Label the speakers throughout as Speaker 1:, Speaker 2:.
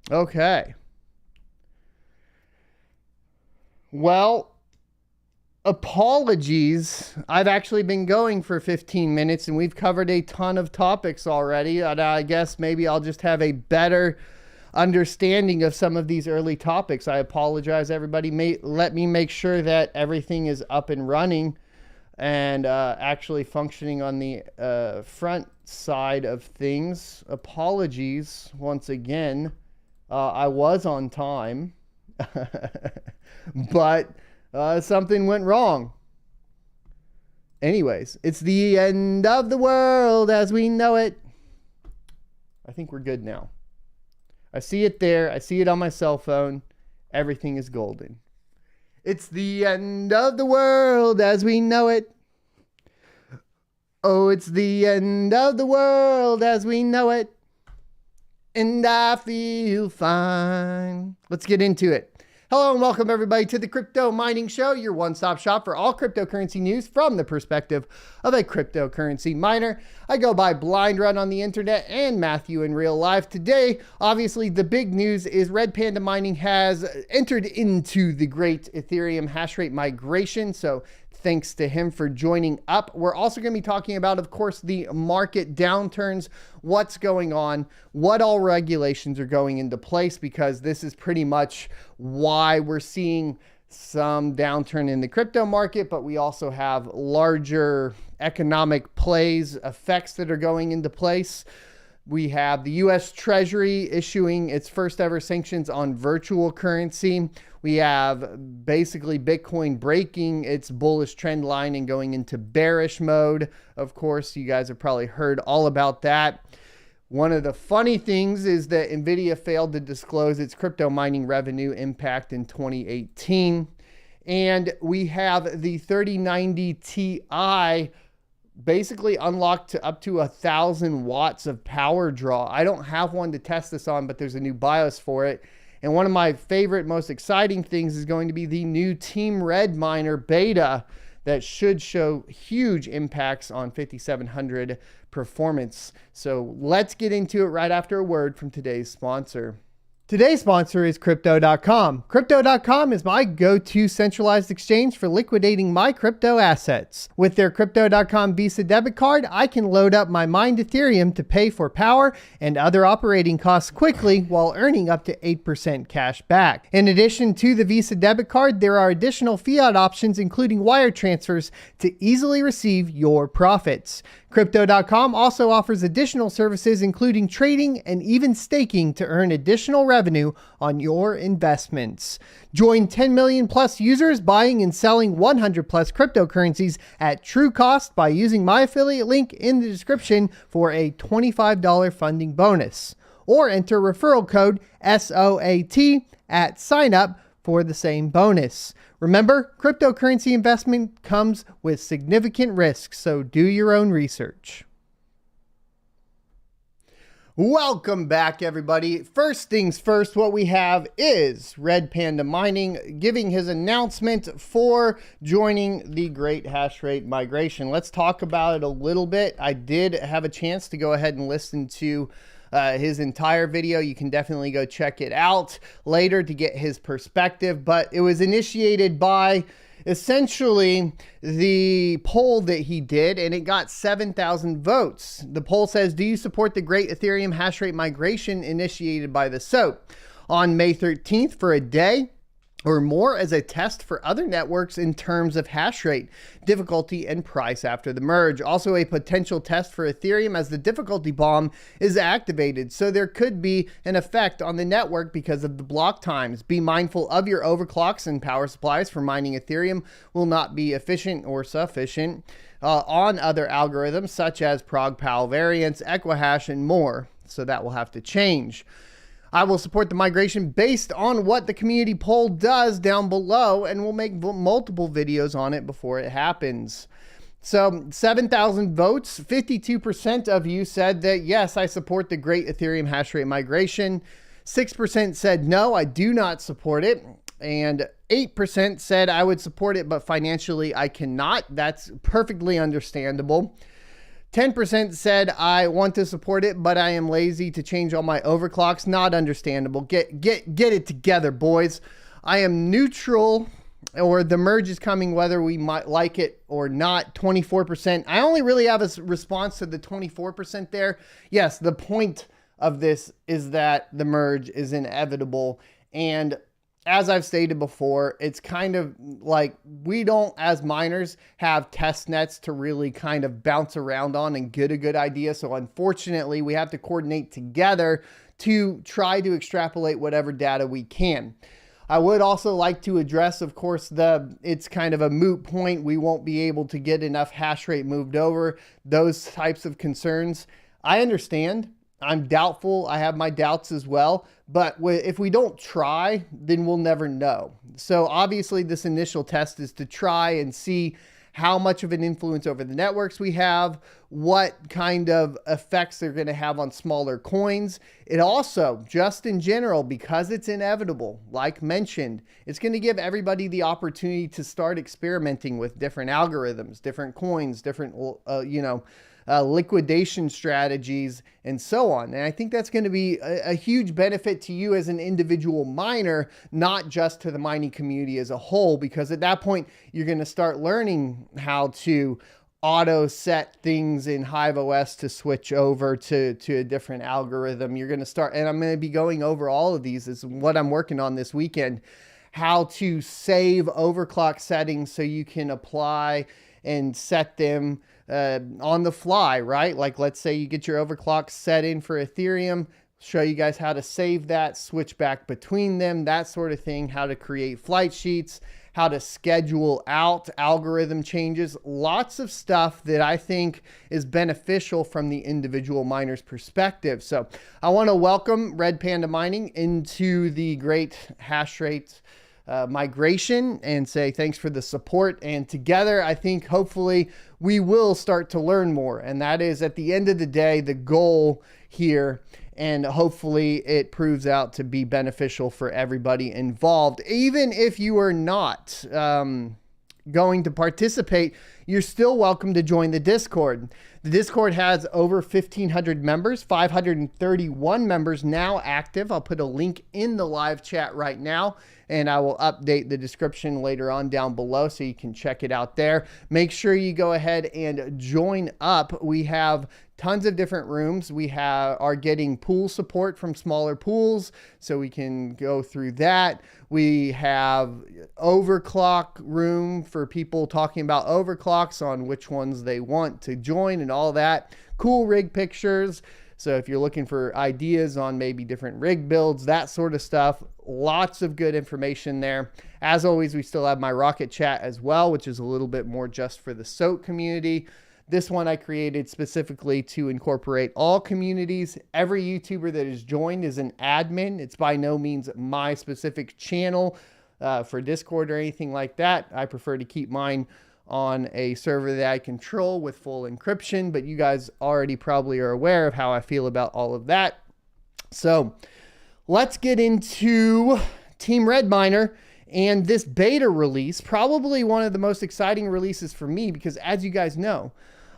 Speaker 1: Okay. Well, apologies. I've actually been going for 15 minutes and we've covered a ton of topics already. And I guess maybe I'll just have a better understanding of some of these early topics. I apologize, everybody. Let me make sure that everything is up and running and actually functioning on the front side of things. Apologies once again. I was on time, but something went wrong. Anyways, it's the end of the world as we know it. I think we're good now. I see it there. I see it on my cell phone. Everything is golden. It's the end of the world as we know it. Oh, it's the end of the world as we know it. And I feel fine. Let's get into it. Hello and welcome everybody to the Crypto Mining Show, your one-stop shop for all cryptocurrency news from the perspective of a cryptocurrency miner. I go by Blind Run on the internet and Matthew in real life. Today, obviously, the big news is Red Panda Mining has entered into the great Ethereum hashrate migration. So thanks to him for joining up. We're also going to be talking about, of course, the market downturns, what's going on, what all regulations are going into place, because this is pretty much why we're seeing some downturn in the crypto market, but we also have larger economic plays, effects that are going into place. We have the U.S. Treasury issuing its first ever sanctions on virtual currency. We have basically Bitcoin breaking its bullish trend line and going into bearish mode. Of course, you guys have probably heard all about that. One of the funny things is that NVIDIA failed to disclose its crypto mining revenue impact in 2018. And we have the 3090 Ti basically unlocked to up to 1,000 watts of power draw. I don't have one to test this on, but there's a new BIOS for it. And one of my favorite, most exciting things is going to be the new Team Red Miner beta that should show huge impacts on 5700 performance. So let's get into it right after a word from today's sponsor. Today's sponsor is Crypto.com. Crypto.com is my go-to centralized exchange for liquidating my crypto assets. With their Crypto.com Visa debit card, I can load up my mined Ethereum to pay for power and other operating costs quickly while earning up to 8% cash back. In addition to the Visa debit card, there are additional fiat options, including wire transfers, to easily receive your profits. Crypto.com also offers additional services, including trading and even staking, to earn additional revenue on your investments. Join 10 million plus users buying and selling 100 plus cryptocurrencies at true cost by using my affiliate link in the description for a $25 funding bonus. Or enter referral code SOAT at sign up for the same bonus. Remember, cryptocurrency investment comes with significant risks, so do your own research. Welcome back, everybody. First things first, what we have is Red Panda Mining giving his announcement for joining the great hashrate migration. Let's talk about it a little bit. I did have a chance to go ahead and listen to his entire video. You can definitely go check it out later to get his perspective, but it was initiated by essentially the poll that he did, and it got 7,000 votes. The poll says, do you support the great Ethereum hashrate migration initiated by the SOAT on May 13th for a day or more as a test for other networks in terms of hash rate, difficulty, and price after the merge. Also a potential test for Ethereum as the difficulty bomb is activated. So there could be an effect on the network because of the block times. Be mindful of your overclocks and power supplies for mining Ethereum will not be efficient or sufficient on other algorithms such as ProgPal variants, Equihash, and more. So that will have to change. I will support the migration based on what the community poll does down below, and we'll make multiple videos on it before it happens. So 7,000 votes, 52% of you said that, yes, I support the great Ethereum hashrate migration. 6% said, no, I do not support it. And 8% said I would support it, but financially I cannot. That's perfectly understandable. 10% said, I want to support it, but I am lazy to change all my overclocks. Not understandable. Get it together, boys. I am neutral, or the merge is coming whether we might like it or not. 24%. I only really have a response to the 24% there. Yes, the point of this is that the merge is inevitable. And as I've stated before, it's kind of like we don't, as miners, have test nets to really kind of bounce around on and get a good idea. So unfortunately, we have to coordinate together to try to extrapolate whatever data we can. I would also like to address, of course, it's kind of a moot point. We won't be able to get enough hash rate moved over. Those types of concerns. I understand. I'm doubtful. I have my doubts as well. But if we don't try, then we'll never know. So obviously this initial test is to try and see how much of an influence over the networks we have, what kind of effects they're going to have on smaller coins. It also, just in general, because it's inevitable, like mentioned, it's going to give everybody the opportunity to start experimenting with different algorithms, different coins, different, liquidation strategies, and so on. And I think that's going to be a huge benefit to you as an individual miner, not just to the mining community as a whole, because at that point, you're going to start learning how to auto set things in HiveOS to switch over to a different algorithm. You're going to start, and I'm going to be going over all of these. Is what I'm working on this weekend, how to save overclock settings so you can apply and set them on the fly, right? Like, let's say you get your overclock set in for Ethereum, show you guys how to save that, switch back between them, that sort of thing, how to create flight sheets, how to schedule out algorithm changes, lots of stuff that I think is beneficial from the individual miner's perspective. So I want to welcome Red Panda Mining into the great Hashrate migration and say thanks for the support. And together, I think hopefully we will start to learn more. And that is, at the end of the day, the goal here. And hopefully it proves out to be beneficial for everybody involved. Even if you are not going to participate, you're still welcome to join the Discord. The Discord has over 1,500 members, 531 members now active. I'll put a link in the live chat right now, and I will update the description later on down below so you can check it out there. Make sure you go ahead and join up. We have tons of different rooms. We are getting pool support from smaller pools, so we can go through that. We have overclock room for people talking about overclocks on which ones they want to join and all that. Cool rig pictures. So if you're looking for ideas on maybe different rig builds, that sort of stuff, lots of good information there. As always, we still have my Rocket Chat as well, which is a little bit more just for the SOAK community. This one I created specifically to incorporate all communities. Every YouTuber that is joined is an admin. It's by no means my specific channel for Discord or anything like that. I prefer to keep mine on a server that I control with full encryption, but you guys already probably are aware of how I feel about all of that. So let's get into Team Red Miner and this beta release, probably one of the most exciting releases for me, because as you guys know,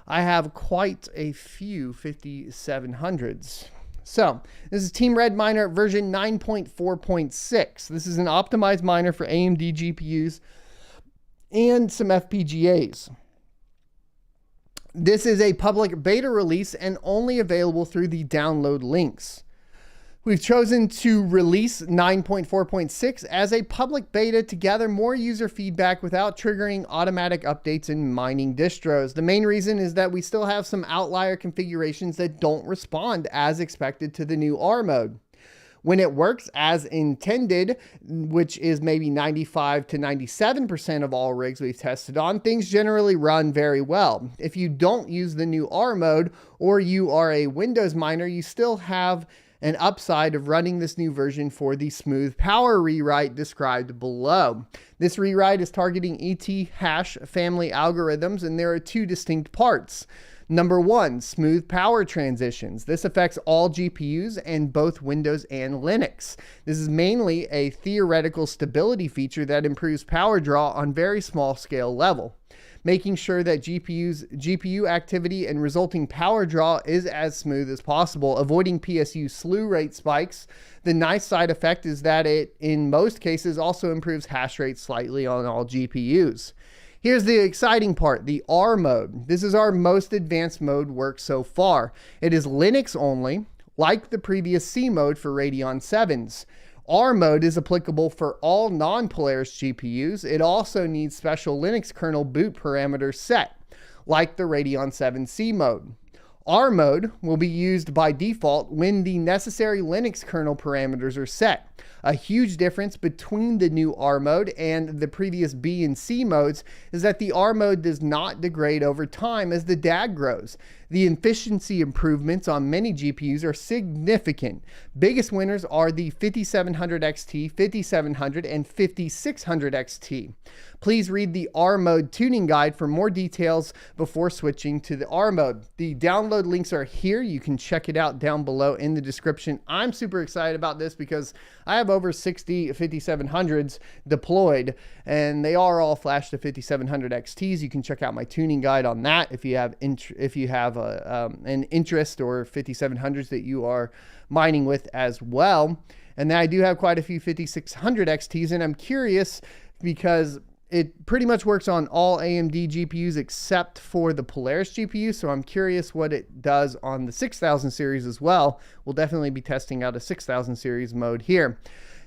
Speaker 1: I have quite a few 5700s. So this is Team Red Miner version 9.4.6. This is an optimized miner for AMD GPUs and some FPGAs. This is a public beta release and only available through the download links. We've chosen to release 9.4.6 as a public beta to gather more user feedback without triggering automatic updates in mining distros. The main reason is that we still have some outlier configurations that don't respond as expected to the new R mode. When it works as intended, which is maybe 95 to 97% of all rigs we've tested on, things generally run very well. If you don't use the new R mode, or you are a Windows miner, you still have an upside of running this new version for the smooth power rewrite described below. This rewrite is targeting ETH hash family algorithms, and there are two distinct parts. Number one, smooth power transitions. This affects all GPUs and both Windows and Linux. This is mainly a theoretical stability feature that improves power draw on very small scale level. making sure that GPU activity and resulting power draw is as smooth as possible, avoiding PSU slew rate spikes. The nice side effect is that it, in most cases, also improves hash rate slightly on all GPUs. Here's the exciting part, the R mode. This is our most advanced mode work so far. It is Linux only, like the previous C mode for Radeon 7s. R mode is applicable for all non-Polaris GPUs. It also needs special Linux kernel boot parameters set, like the Radeon 7 C mode. R mode will be used by default when the necessary Linux kernel parameters are set. A huge difference between the new R mode and the previous B and C modes is that the R mode does not degrade over time as the DAG grows. The efficiency improvements on many GPUs are significant. Biggest winners are the 5700 XT, 5700, and 5600 XT. Please read the R mode tuning guide for more details before switching to the R mode. The download links are here. You can check it out down below in the description. I'm super excited about this because I have over 60 5700s deployed, and they are all flashed to 5700 XTs. You can check out my tuning guide on that if you have an interest or 5700s that you are mining with as well. And then I do have quite a few 5600 XTs, and I'm curious because it pretty much works on all AMD GPUs except for the Polaris GPU, so I'm curious what it does on the 6000 series as well. We'll definitely be testing out a 6000 series mode here.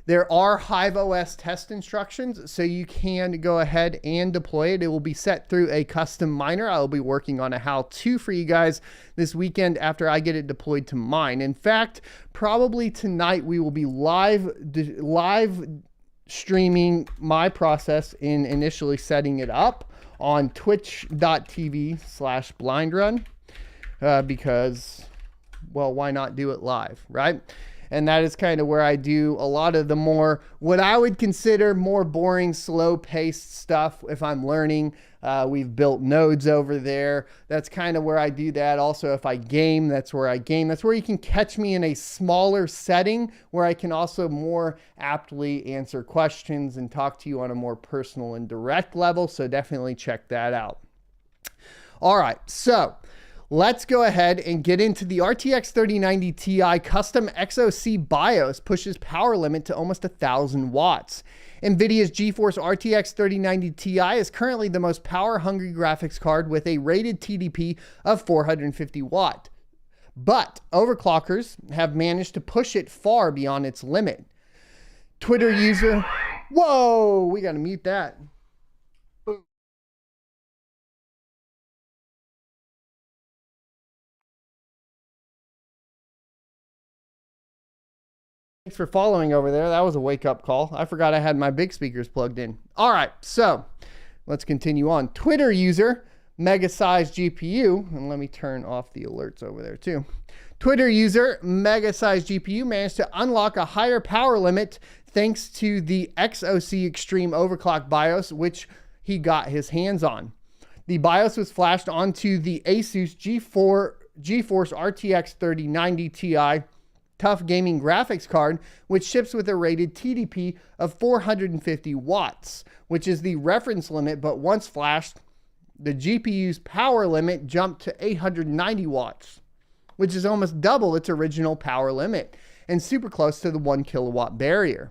Speaker 1: There are HiveOS test instructions, so you can go ahead and deploy it. It will be set through a custom miner. I'll be working on a how-to for you guys this weekend after I get it deployed to mine. In fact, probably tonight we will be live streaming my process in initially setting it up on twitch.tv/blindrun because, well, why not do it live, right? And that is kind of where I do a lot of the more, what I would consider more boring, slow-paced stuff if I'm learning. We've built nodes over there. That's kind of where I do that. Also, if I game, that's where I game. That's where you can catch me in a smaller setting where I can also more aptly answer questions and talk to you on a more personal and direct level. So definitely check that out. All right, so let's go ahead and get into the RTX 3090 Ti custom XOC BIOS pushes power limit to almost 1,000 watts. NVIDIA's GeForce RTX 3090 Ti is currently the most power-hungry graphics card with a rated TDP of 450 watt. But overclockers have managed to push it far beyond its limit. Twitter user, whoa, we gotta mute that. Thanks for following over there. That was a wake-up call. I forgot I had my big speakers plugged in. All right, so let's continue on. Twitter user, mega size GPU, and let me turn off the alerts over there too. Twitter user, mega size GPU, managed to unlock a higher power limit thanks to the XOC Extreme Overclock BIOS, which he got his hands on. The BIOS was flashed onto the Asus GeForce RTX 3090 Ti tough gaming graphics card, which ships with a rated TDP of 450 watts, which is the reference limit, but once flashed, the GPU's power limit jumped to 890 watts, which is almost double its original power limit and super close to the 1 kilowatt barrier.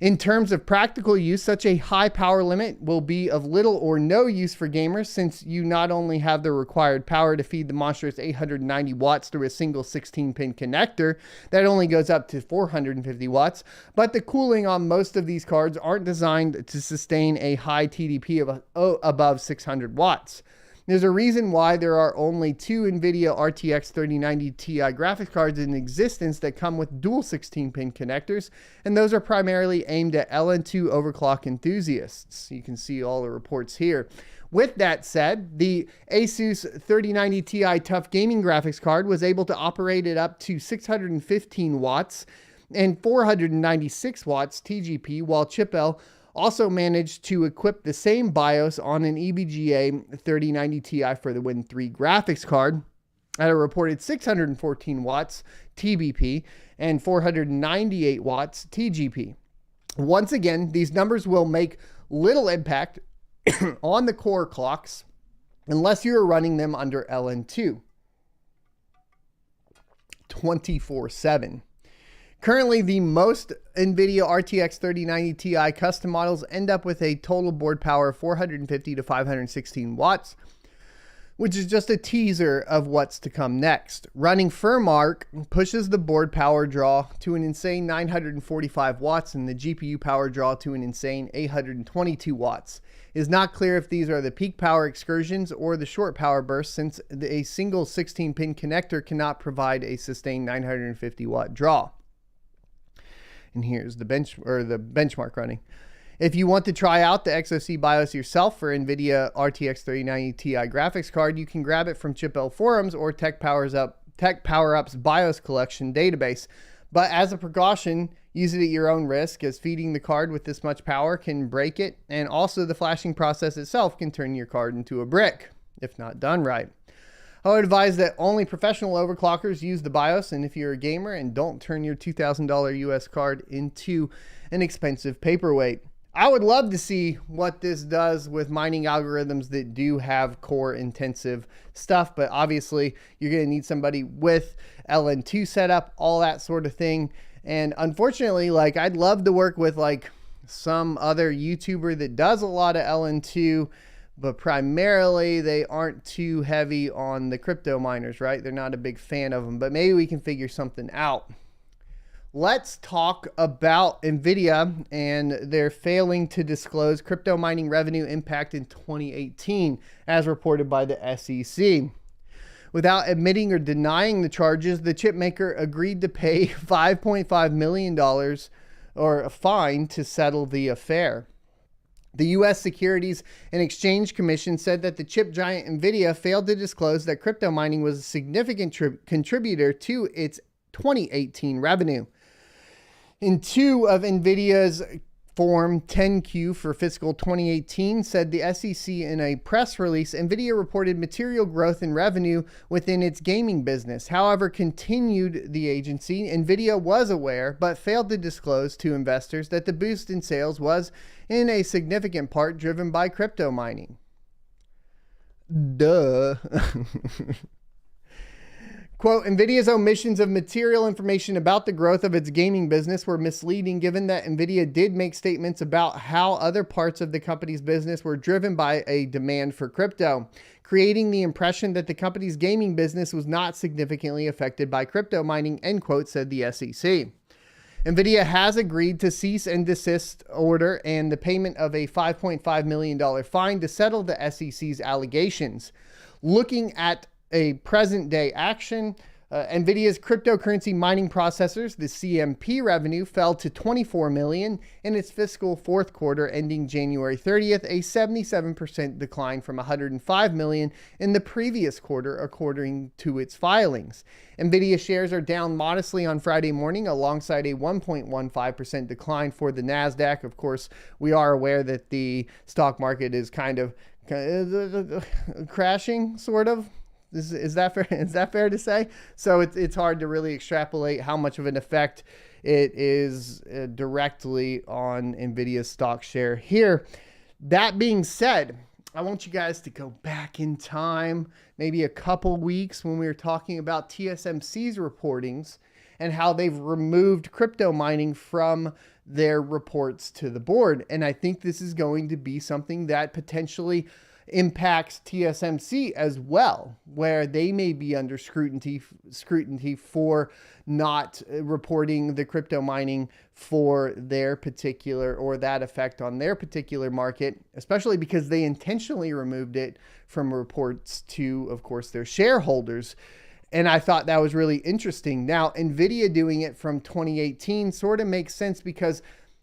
Speaker 1: In terms of practical use, such a high power limit will be of little or no use for gamers, since you not only have the required power to feed the monstrous 890 watts through a single 16-pin connector that only goes up to 450 watts, but the cooling on most of these cards aren't designed to sustain a high TDP of above 600 watts. There's a reason why there are only 2 NVIDIA RTX 3090 Ti graphics cards in existence that come with dual 16-pin connectors, and those are primarily aimed at LN2 overclock enthusiasts. You can see all the reports here. With that said, the Asus 3090 Ti Tough Gaming graphics card was able to operate it up to 615 watts and 496 watts TGP, while Chipel also managed to equip the same BIOS on an EVGA 3090 Ti for the Win 3 graphics card at a reported 614 watts TBP and 498 watts TGP. Once again, these numbers will make little impact on the core clocks unless you're running them under LN2 24/7. Currently, the most NVIDIA RTX 3090 Ti custom models end up with a total board power of 450 to 516 watts, which is just a teaser of what's to come next. Running Firmark pushes the board power draw to an insane 945 watts and the GPU power draw to an insane 822 watts. It is not clear if these are the peak power excursions or the short power bursts, since a single 16-pin connector cannot provide a sustained 950 watt draw. And here's the benchmark running. If you want to try out the XOC BIOS yourself for NVIDIA RTX 3090 Ti graphics card, you can grab it from ChipL forums or Tech PowerUp's BIOS collection database. But as a precaution, use it at your own risk, as feeding the card with this much power can break it, and also the flashing process itself can turn your card into a brick, if not done right. I would advise that only professional overclockers use the BIOS, and if you're a gamer, and don't turn your $2,000 US card into an expensive paperweight. I would love to see what this does with mining algorithms that do have core intensive stuff, but obviously you're going to need somebody with LN2 setup, all that sort of thing. And unfortunately, like, I'd love to work with like some other YouTuber that does a lot of LN2, but primarily they aren't too heavy on the crypto miners, right? They're not a big fan of them, but maybe we can figure something out. Let's talk about NVIDIA and their failing to disclose crypto mining revenue impact in 2018, as reported by the SEC. Without admitting or denying the charges, the chip maker agreed to pay $5.5 million or a fine to settle the affair. The U.S. Securities and Exchange Commission said that the chip giant NVIDIA failed to disclose that crypto mining was a significant contributor to its 2018 revenue. In two of NVIDIA's Form 10Q for fiscal 2018 said the SEC in a press release, NVIDIA reported material growth in revenue within its gaming business. However, continued the agency, NVIDIA was aware but failed to disclose to investors that the boost in sales was in a significant part driven by crypto mining. Duh. Quote, NVIDIA's omissions of material information about the growth of its gaming business were misleading, given that NVIDIA did make statements about how other parts of the company's business were driven by a demand for crypto, creating the impression that the company's gaming business was not significantly affected by crypto mining, end quote, said the SEC. NVIDIA has agreed to cease and desist order and the payment of a $5.5 million fine to settle the SEC's allegations. Looking at a present day action, NVIDIA's cryptocurrency mining processors, the CMP revenue, fell to $24 million in its fiscal fourth quarter ending January 30th, a 77% decline from $105 million in the previous quarter, according to its filings. NVIDIA shares are down modestly on Friday morning, alongside a 1.15% decline for the NASDAQ. Of course, we are aware that the stock market is kind of crashing, sort of. Is that fair? Is that fair to say? So it's hard to really extrapolate how much of an effect it is directly on NVIDIA's stock share here. That being said, I want you guys to go back in time, maybe a couple weeks, when we were talking about TSMC's reportings and how they've removed crypto mining from their reports to the board. And I think this is going to be something that potentially impacts TSMC as well, where they may be under scrutiny for not reporting the crypto mining for their particular, or that effect on their particular market, especially because they intentionally removed it from reports to, of course, their shareholders. And I thought that was really interesting. Now, NVIDIA doing it from 2018 sort of makes sense, because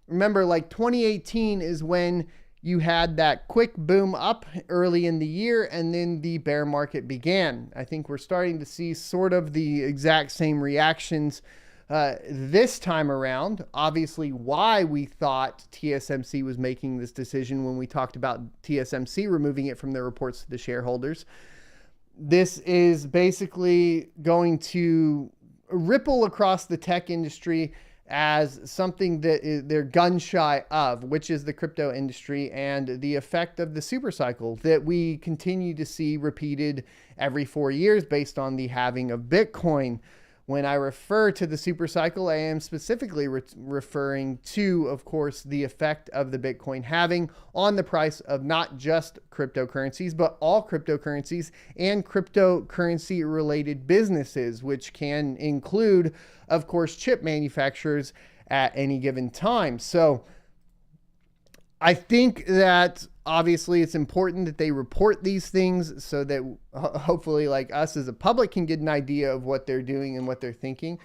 Speaker 1: remember, like, 2018 is when you had that quick boom up early in the year, and then the bear market began. I think we're starting to see sort of the exact same reactions this time around. Obviously, why we thought TSMC was making this decision when we talked about TSMC removing it from their reports to the shareholders. This is basically going to ripple across the tech industry as something that they're gun shy of, which is the crypto industry and the effect of the super cycle that we continue to see repeated every 4 years based on the halving of Bitcoin. When I refer to the super cycle, I am specifically referring to, of course, the effect of the Bitcoin halving on the price of not just cryptocurrencies, but all cryptocurrencies and cryptocurrency related businesses, which can include, of course, chip manufacturers at any given time. So I think that obviously it's important that they report these things so that hopefully like us as a public can get an idea of what they're doing and what they're thinking.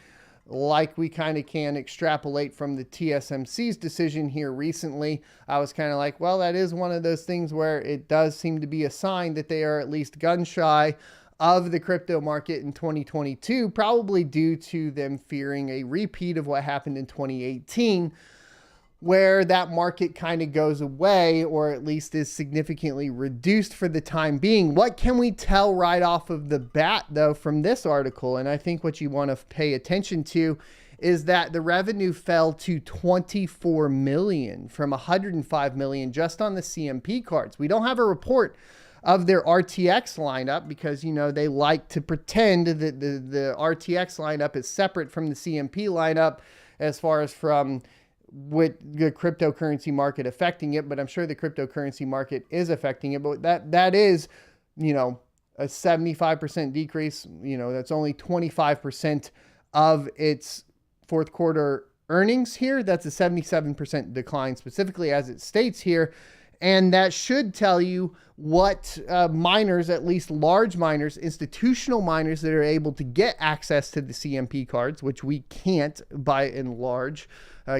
Speaker 1: Like we kind of can extrapolate from the TSMC's decision here recently. I was kind of like, well, that is one of those things where it does seem to be a sign that they are at least gun shy of the crypto market in 2022, probably due to them fearing a repeat of what happened in 2018, where that market kind of goes away, or at least is significantly reduced for the time being. What can we tell right off of the bat, though, from this article? And I think what you want to pay attention to is that the revenue fell to 24 million from 105 million just on the CMP cards. We don't have a report of their RTX lineup because, you know, they like to pretend that the RTX lineup is separate from the CMP lineup as far as from with the cryptocurrency market affecting it, but I'm sure the cryptocurrency market is affecting it. But that is, you know, a 75% decrease. You know, that's only 25% of its fourth quarter earnings here. That's a 77% decline specifically as it states here. And that should tell you what miners, at least large miners, institutional miners that are able to get access to the CMP cards, which we can't by and large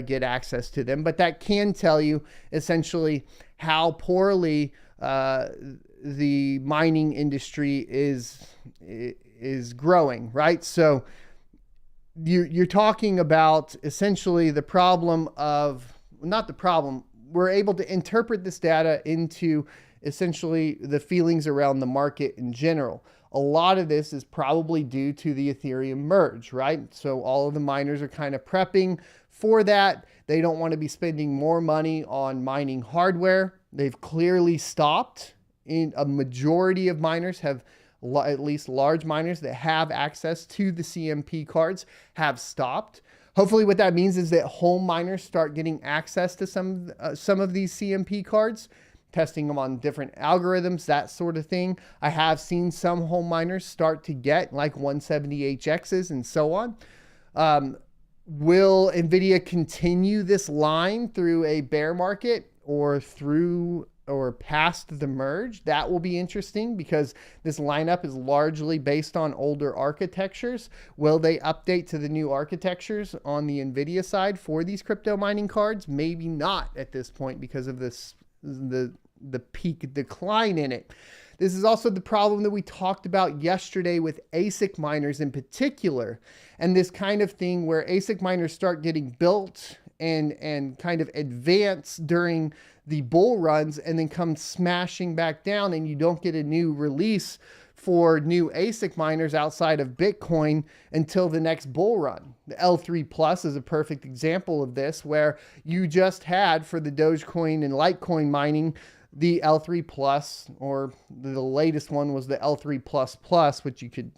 Speaker 1: get access to them. But that can tell you essentially how poorly the mining industry is growing, right? So you're talking about essentially the problem of, not the problem, we're able to interpret this data into essentially the feelings around the market in general. A lot of this is probably due to the Ethereum merge, right? So all of the miners are kind of prepping for that. They don't want to be spending more money on mining hardware. They've clearly stopped. A majority of miners have, at least large miners that have access to the CMP cards, have stopped. Hopefully what that means is that home miners start getting access to some of these CMP cards, testing them on different algorithms, that sort of thing. I have seen some home miners start to get like 170HXs and so on. Will NVIDIA continue this line through a bear market or past the merge? That will be interesting because this lineup is largely based on older architectures. Will they update to the new architectures on the NVIDIA side for these crypto mining cards? Maybe not at this point because of the peak decline in it. This is also the problem that we talked about yesterday with ASIC miners in particular, and this kind of thing where ASIC miners start getting built and kind of advance during the bull runs and then come smashing back down, and you don't get a new release for new ASIC miners outside of Bitcoin until the next bull run. The L3 Plus is a perfect example of this, where you just had for the Dogecoin and Litecoin mining the L3 Plus, or the latest one was the L3 Plus Plus, which you could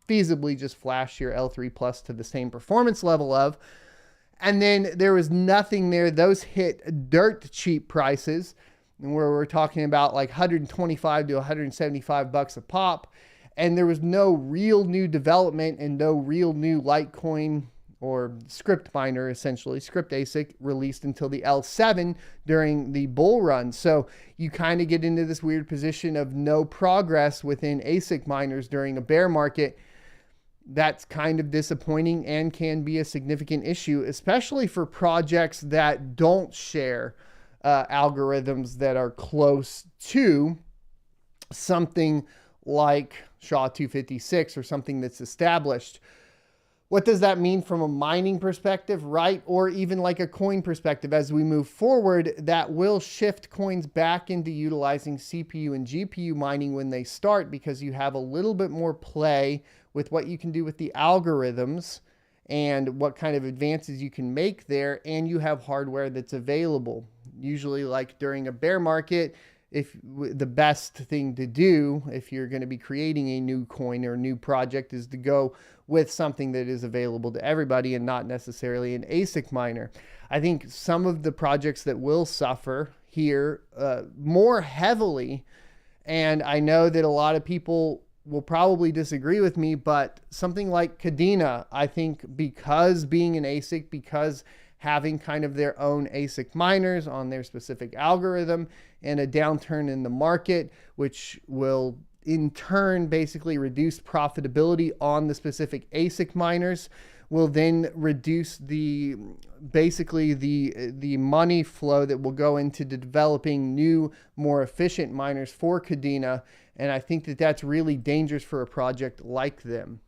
Speaker 1: feasibly just flash your L3 Plus to the same performance level of. And then there was nothing there. Those hit dirt cheap prices, where we're talking about like 125 to 175 bucks a pop. And there was no real new development and no real new Litecoin or script miner, essentially script ASIC, released until the L7 during the bull run. So you kind of get into this weird position of no progress within ASIC miners during a bear market. That's kind of disappointing and can be a significant issue, especially for projects that don't share algorithms that are close to something like SHA-256 or something that's established. What does that mean from a mining perspective, right? Or even like a coin perspective as we move forward, that will shift coins back into utilizing CPU and GPU mining when they start, because you have a little bit more play with what you can do with the algorithms and what kind of advances you can make there, and you have hardware that's available. Usually, like during a bear market, if the best thing to do if you're going to be creating a new coin or a new project is to go with something that is available to everybody and not necessarily an ASIC miner. I think some of the projects that will suffer here more heavily, and I know that a lot of people will probably disagree with me, but something like Kadena, I think because being an ASIC, because having kind of their own ASIC miners on their specific algorithm and a downturn in the market, which will in turn basically reduce profitability on the specific ASIC miners, will then reduce the money flow that will go into developing new, more efficient miners for Kadena. And I think that that's really dangerous for a project like them.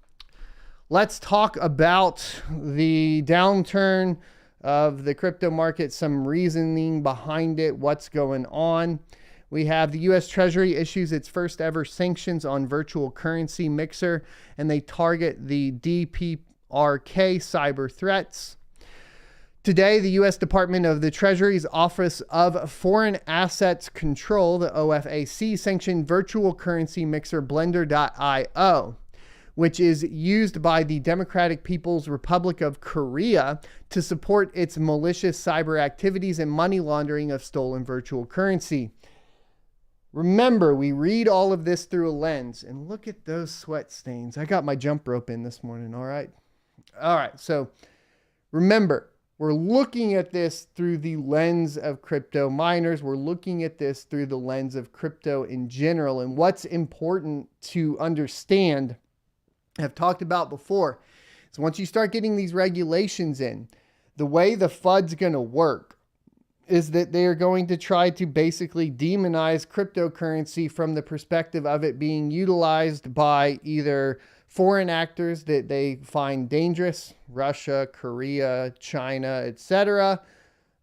Speaker 1: Let's talk about the downturn of the crypto market, some reasoning behind it, what's going on. We have the U.S. Treasury issues its first ever sanctions on virtual currency mixer, and they target the DPRK cyber threats. Today, the U.S. Department of the Treasury's Office of Foreign Assets Control, the OFAC, sanctioned virtual currency mixer Blender.io, which is used by the Democratic People's Republic of Korea to support its malicious cyber activities and money laundering of stolen virtual currency. Remember, we read all of this through a lens, and look at those sweat stains. I got my jump rope in this morning, all right? All right, so remember, we're looking at this through the lens of crypto miners. We're looking at this through the lens of crypto in general, and what's important to understand, I've talked about before, is once you start getting these regulations in, the way the FUD's going to work is that they are going to try to basically demonize cryptocurrency from the perspective of it being utilized by either foreign actors that they find dangerous, Russia, Korea, China, etc.,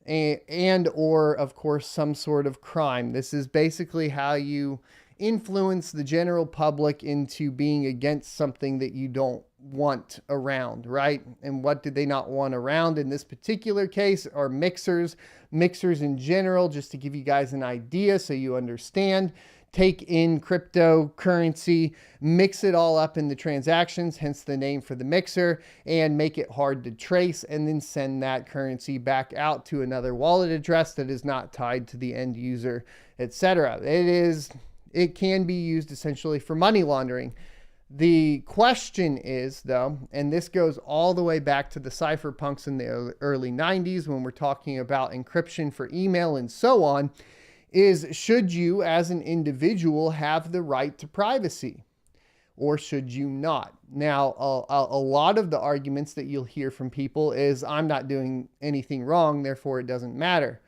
Speaker 1: and or, of course, some sort of crime. This is basically how you influence the general public into being against something that you don't want around, right? And what do they not want around in this particular case are mixers in general, just to give you guys an idea so you understand. Take in cryptocurrency, mix it all up in the transactions, hence the name for the mixer, and make it hard to trace, and then send that currency back out to another wallet address that is not tied to the end user, etc. It can be used essentially for money laundering. The question is, though, and this goes all the way back to the cypherpunks in the early 90s when we're talking about encryption for email and so on, is should you as an individual have the right to privacy, or should you not? Now, a lot of the arguments that you'll hear from people is I'm not doing anything wrong, therefore it doesn't matter.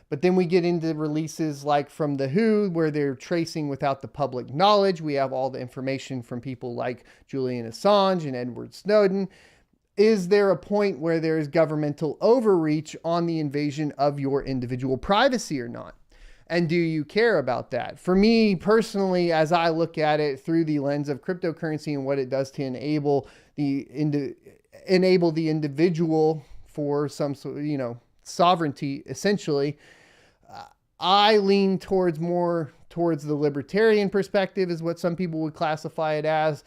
Speaker 1: But then we get into releases like from the WHO where they're tracing without the public knowledge. We have all the information from people like Julian Assange and Edward Snowden. Is there a point where there is governmental overreach on the invasion of your individual privacy or not? And do you care about that? For me personally, as I look at it through the lens of cryptocurrency and what it does to enable the individual for some sort of, sovereignty, essentially, I lean more towards the libertarian perspective, is what some people would classify it as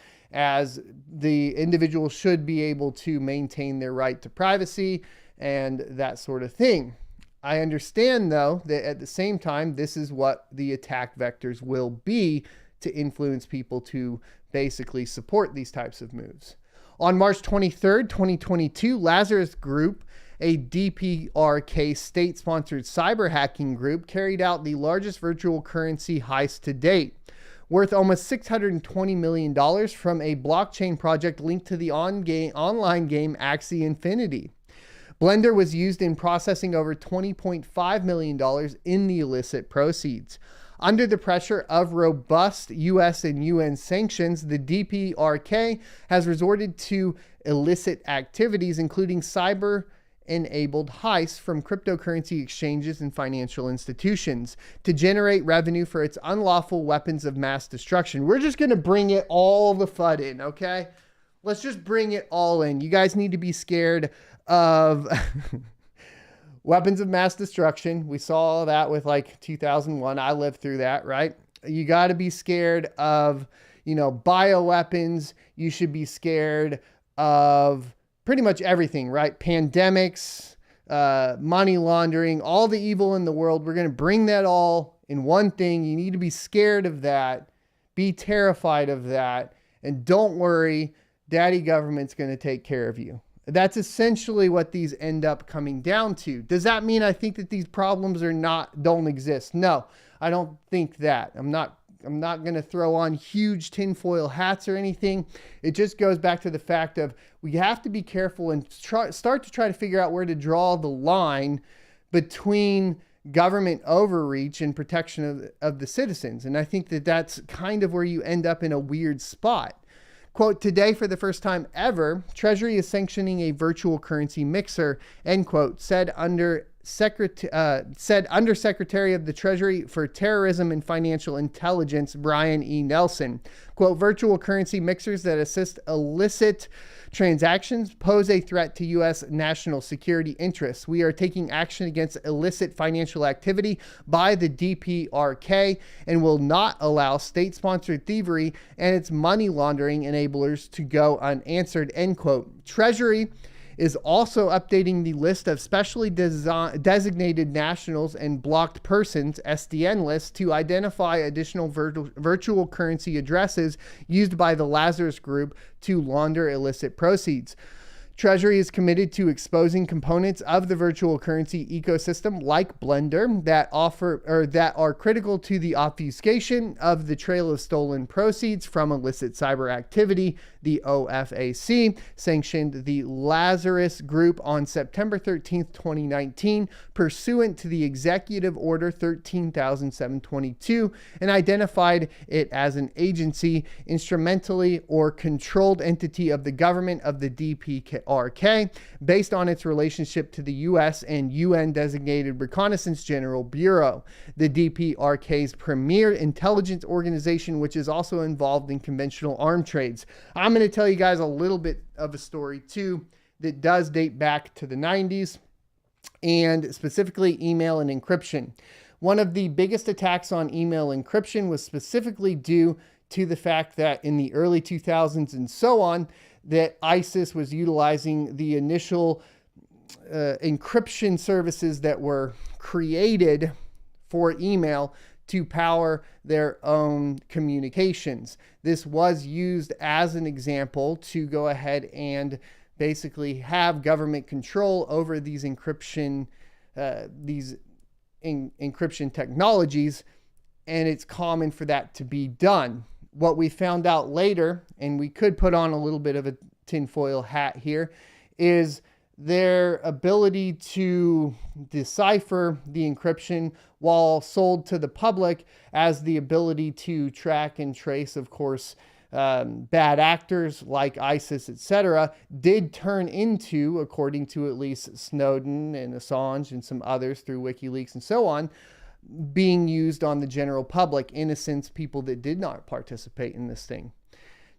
Speaker 1: the individual should be able to maintain their right to privacy and that sort of thing. I understand, though, that at the same time, this is what the attack vectors will be to influence people to basically support these types of moves. On March 23rd, 2022, Lazarus Group, a DPRK state-sponsored cyber hacking group, carried out the largest virtual currency heist to date, worth almost $620 million from a blockchain project linked to the online game Axie Infinity. Blender was used in processing over $20.5 million in the illicit proceeds. Under the pressure of robust US and UN sanctions, the DPRK has resorted to illicit activities, including cyber-enabled heists from cryptocurrency exchanges and financial institutions to generate revenue for its unlawful weapons of mass destruction. We're just going to bring it all the FUD in, okay? let's just bring it all in. You guys need to be scared of weapons of mass destruction. We saw that with like 2001. I lived through that, right? You got to be scared of, bioweapons. You should be scared of pretty much everything, right? Pandemics, money laundering, all the evil in the world. We're going to bring that all in one thing. You need to be scared of that, be terrified of that, and don't worry, daddy government's going to take care of you. That's essentially what these end up coming down to. Does that mean I think that these problems don't exist? No, I don't think that. I'm not going to throw on huge tinfoil hats or anything. It just goes back to the fact of we have to be careful and start to try to figure out where to draw the line between government overreach and protection of the citizens. And I think that that's kind of where you end up in a weird spot. Quote, today, for the first time ever, Treasury is sanctioning a virtual currency mixer, end quote, said Undersecretary of the Treasury for Terrorism and Financial Intelligence, Brian E. Nelson. Quote, virtual currency mixers that assist illicit transactions pose a threat to U.S. national security interests. We are taking action against illicit financial activity by the DPRK and will not allow state-sponsored thievery and its money laundering enablers to go unanswered, end quote. Treasury is also updating the list of specially designated nationals and blocked persons, SDN list, to identify additional virtual currency addresses used by the Lazarus Group to launder illicit proceeds. Treasury is committed to exposing components of the virtual currency ecosystem like Blender that are critical to the obfuscation of the trail of stolen proceeds from illicit cyber activity. The OFAC sanctioned the Lazarus Group on September 13th, 2019, pursuant to the Executive Order 13,722, and identified it as an agency, instrumentally or controlled entity of the government of the DPRK, based on its relationship to the U.S. and UN-designated Reconnaissance General Bureau, the DPRK's premier intelligence organization, which is also involved in conventional arm trades. I'm going to tell you guys a little bit of a story too that does date back to the 90s, and specifically email and encryption. One of the biggest attacks on email encryption was specifically due to the fact that in the early 2000s and so on, that ISIS was utilizing the initial encryption services that were created for email to power their own communications. This was used as an example to go ahead and basically have government control over these encryption technologies, and it's common for that to be done. What we found out later, and we could put on a little bit of a tinfoil hat here, is their ability to decipher the encryption while sold to the public as the ability to track and trace, of course, bad actors like ISIS, etc., did turn into, according to at least Snowden and Assange and some others through WikiLeaks and so on, being used on the general public, innocent people that did not participate in this thing.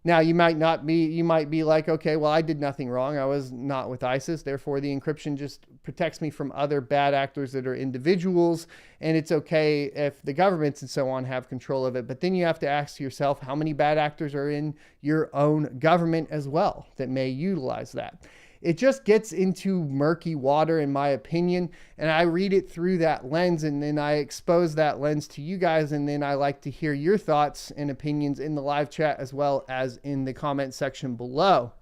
Speaker 1: Now, you might be like, okay, well, I did nothing wrong. I was not with ISIS. Therefore, the encryption just protects me from other bad actors that are individuals. And it's okay if the governments and so on have control of it. But then you have to ask yourself, how many bad actors are in your own government as well that may utilize that? It just gets into murky water, in my opinion, and I read it through that lens, and then I expose that lens to you guys, and then I like to hear your thoughts and opinions in the live chat as well as in the comment section below.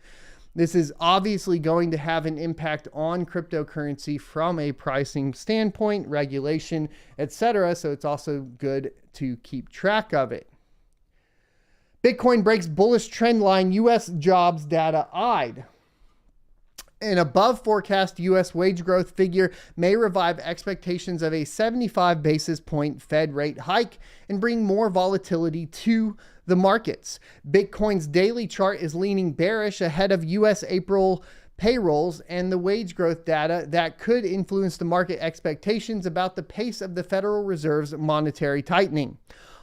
Speaker 1: This is obviously going to have an impact on cryptocurrency from a pricing standpoint, regulation, etc., so it's also good to keep track of it. Bitcoin breaks bullish trend line, U.S. jobs data eyed. An above forecast U.S. wage growth figure may revive expectations of a 75 basis point Fed rate hike and bring more volatility to the markets. Bitcoin's daily chart is leaning bearish ahead of U.S. April payrolls and the wage growth data that could influence the market expectations about the pace of the Federal Reserve's monetary tightening.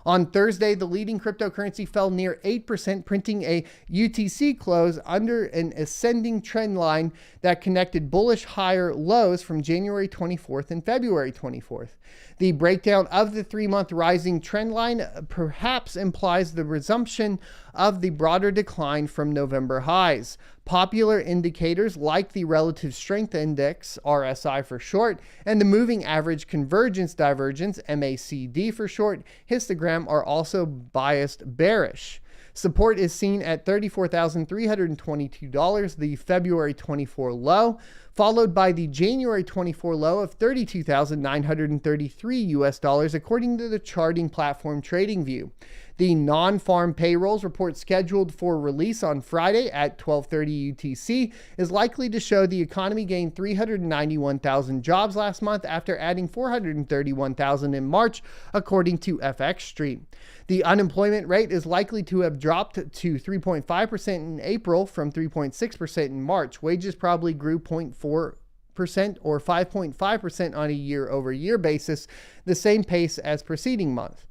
Speaker 1: On Thursday, the leading cryptocurrency fell near 8%, printing a UTC close under an ascending trend line that connected bullish higher lows from January 24th and February 24th. The breakdown of the 3-month rising trend line perhaps implies the resumption of the broader decline from November highs. Popular indicators like the Relative Strength Index, RSI for short, and the Moving Average Convergence Divergence, MACD for short, histogram are also biased bearish. Support is seen at $34,322, the February 24 low, followed by the January 24 low of $32,933 US dollars, according to the charting platform TradingView. The non-farm payrolls report scheduled for release on Friday at 12:30 UTC is likely to show the economy gained 391,000 jobs last month after adding 431,000 in March, according to FX Street. The unemployment rate is likely to have dropped to 3.5% in April from 3.6% in March. Wages probably grew 0.4% or 5.5% on a year-over-year basis, the same pace as preceding month.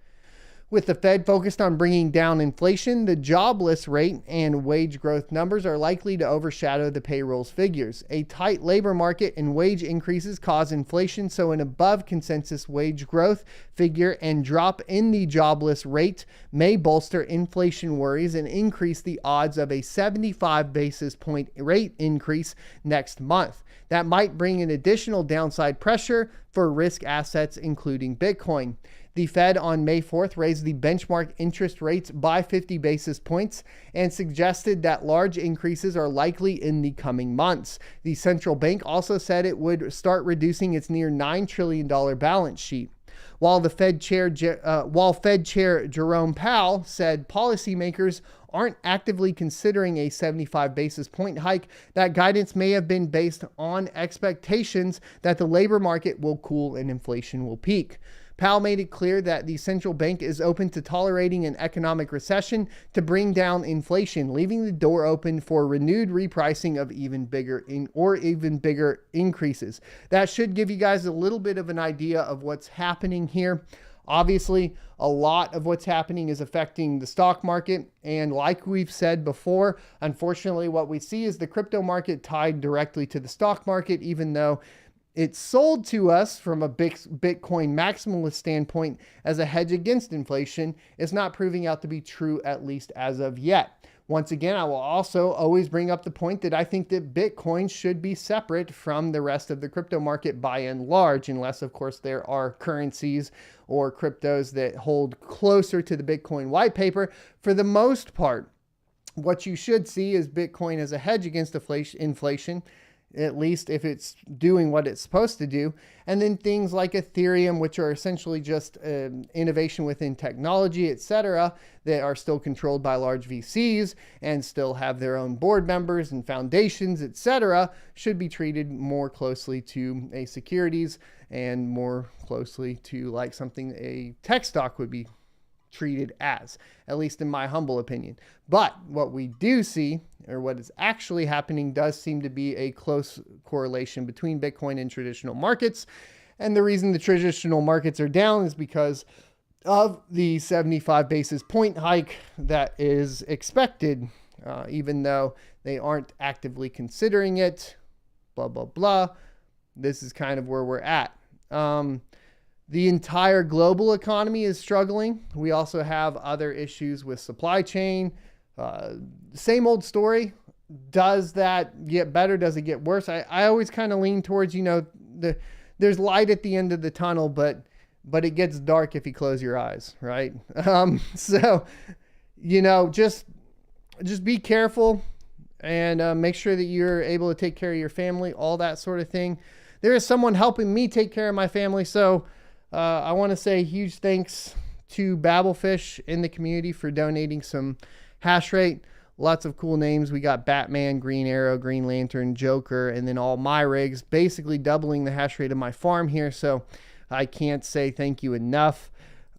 Speaker 1: With the Fed focused on bringing down inflation, the jobless rate and wage growth numbers are likely to overshadow the payrolls figures. A tight labor market and wage increases cause inflation, so an above consensus wage growth figure and drop in the jobless rate may bolster inflation worries and increase the odds of a 75 basis point rate increase next month. That might bring an additional downside pressure for risk assets, including Bitcoin. The Fed on May 4th raised the benchmark interest rates by 50 basis points and suggested that large increases are likely in the coming months. The central bank also said it would start reducing its near $9 trillion balance sheet. While Fed Chair Jerome Powell said policymakers aren't actively considering a 75 basis point hike, that guidance may have been based on expectations that the labor market will cool and inflation will peak. Powell made it clear that the central bank is open to tolerating an economic recession to bring down inflation, leaving the door open for renewed repricing of even bigger increases. That should give you guys a little bit of an idea of what's happening here. Obviously, a lot of what's happening is affecting the stock market. And like we've said before, unfortunately, what we see is the crypto market tied directly to the stock market, even though it's sold to us from a Bitcoin maximalist standpoint as a hedge against inflation. It's not proving out to be true, at least as of yet. Once again, I will also always bring up the point that I think that Bitcoin should be separate from the rest of the crypto market by and large, unless, of course, there are currencies or cryptos that hold closer to the Bitcoin white paper. For the most part, what you should see is Bitcoin as a hedge against inflation, at least if it's doing what it's supposed to do. And then things like Ethereum, which are essentially just innovation within technology, etc., that are still controlled by large VCs and still have their own board members and foundations, etc., should be treated more closely to a securities and more closely to like something a tech stock would be treated as, at least in my humble opinion. But what we do see, or what is actually happening, does seem to be a close correlation between Bitcoin and traditional markets. And the reason the traditional markets are down is because of the 75 basis point hike that is expected, even though they aren't actively considering it, blah, blah, blah. This is kind of where we're at. The entire global economy is struggling. We also have other issues with supply chain. Same old story. Does that get better? Does it get worse? I always kind of lean towards, there's light at the end of the tunnel, but it gets dark if you close your eyes, right? So, just be careful and make sure that you're able to take care of your family, all that sort of thing. There is someone helping me take care of my family, so I want to say huge thanks to Babelfish in the community for donating some Hashrate. Lots of cool names. We got Batman, Green Arrow, Green Lantern, Joker, and then all my rigs, basically doubling the hash rate of my farm here. So I can't say thank you enough.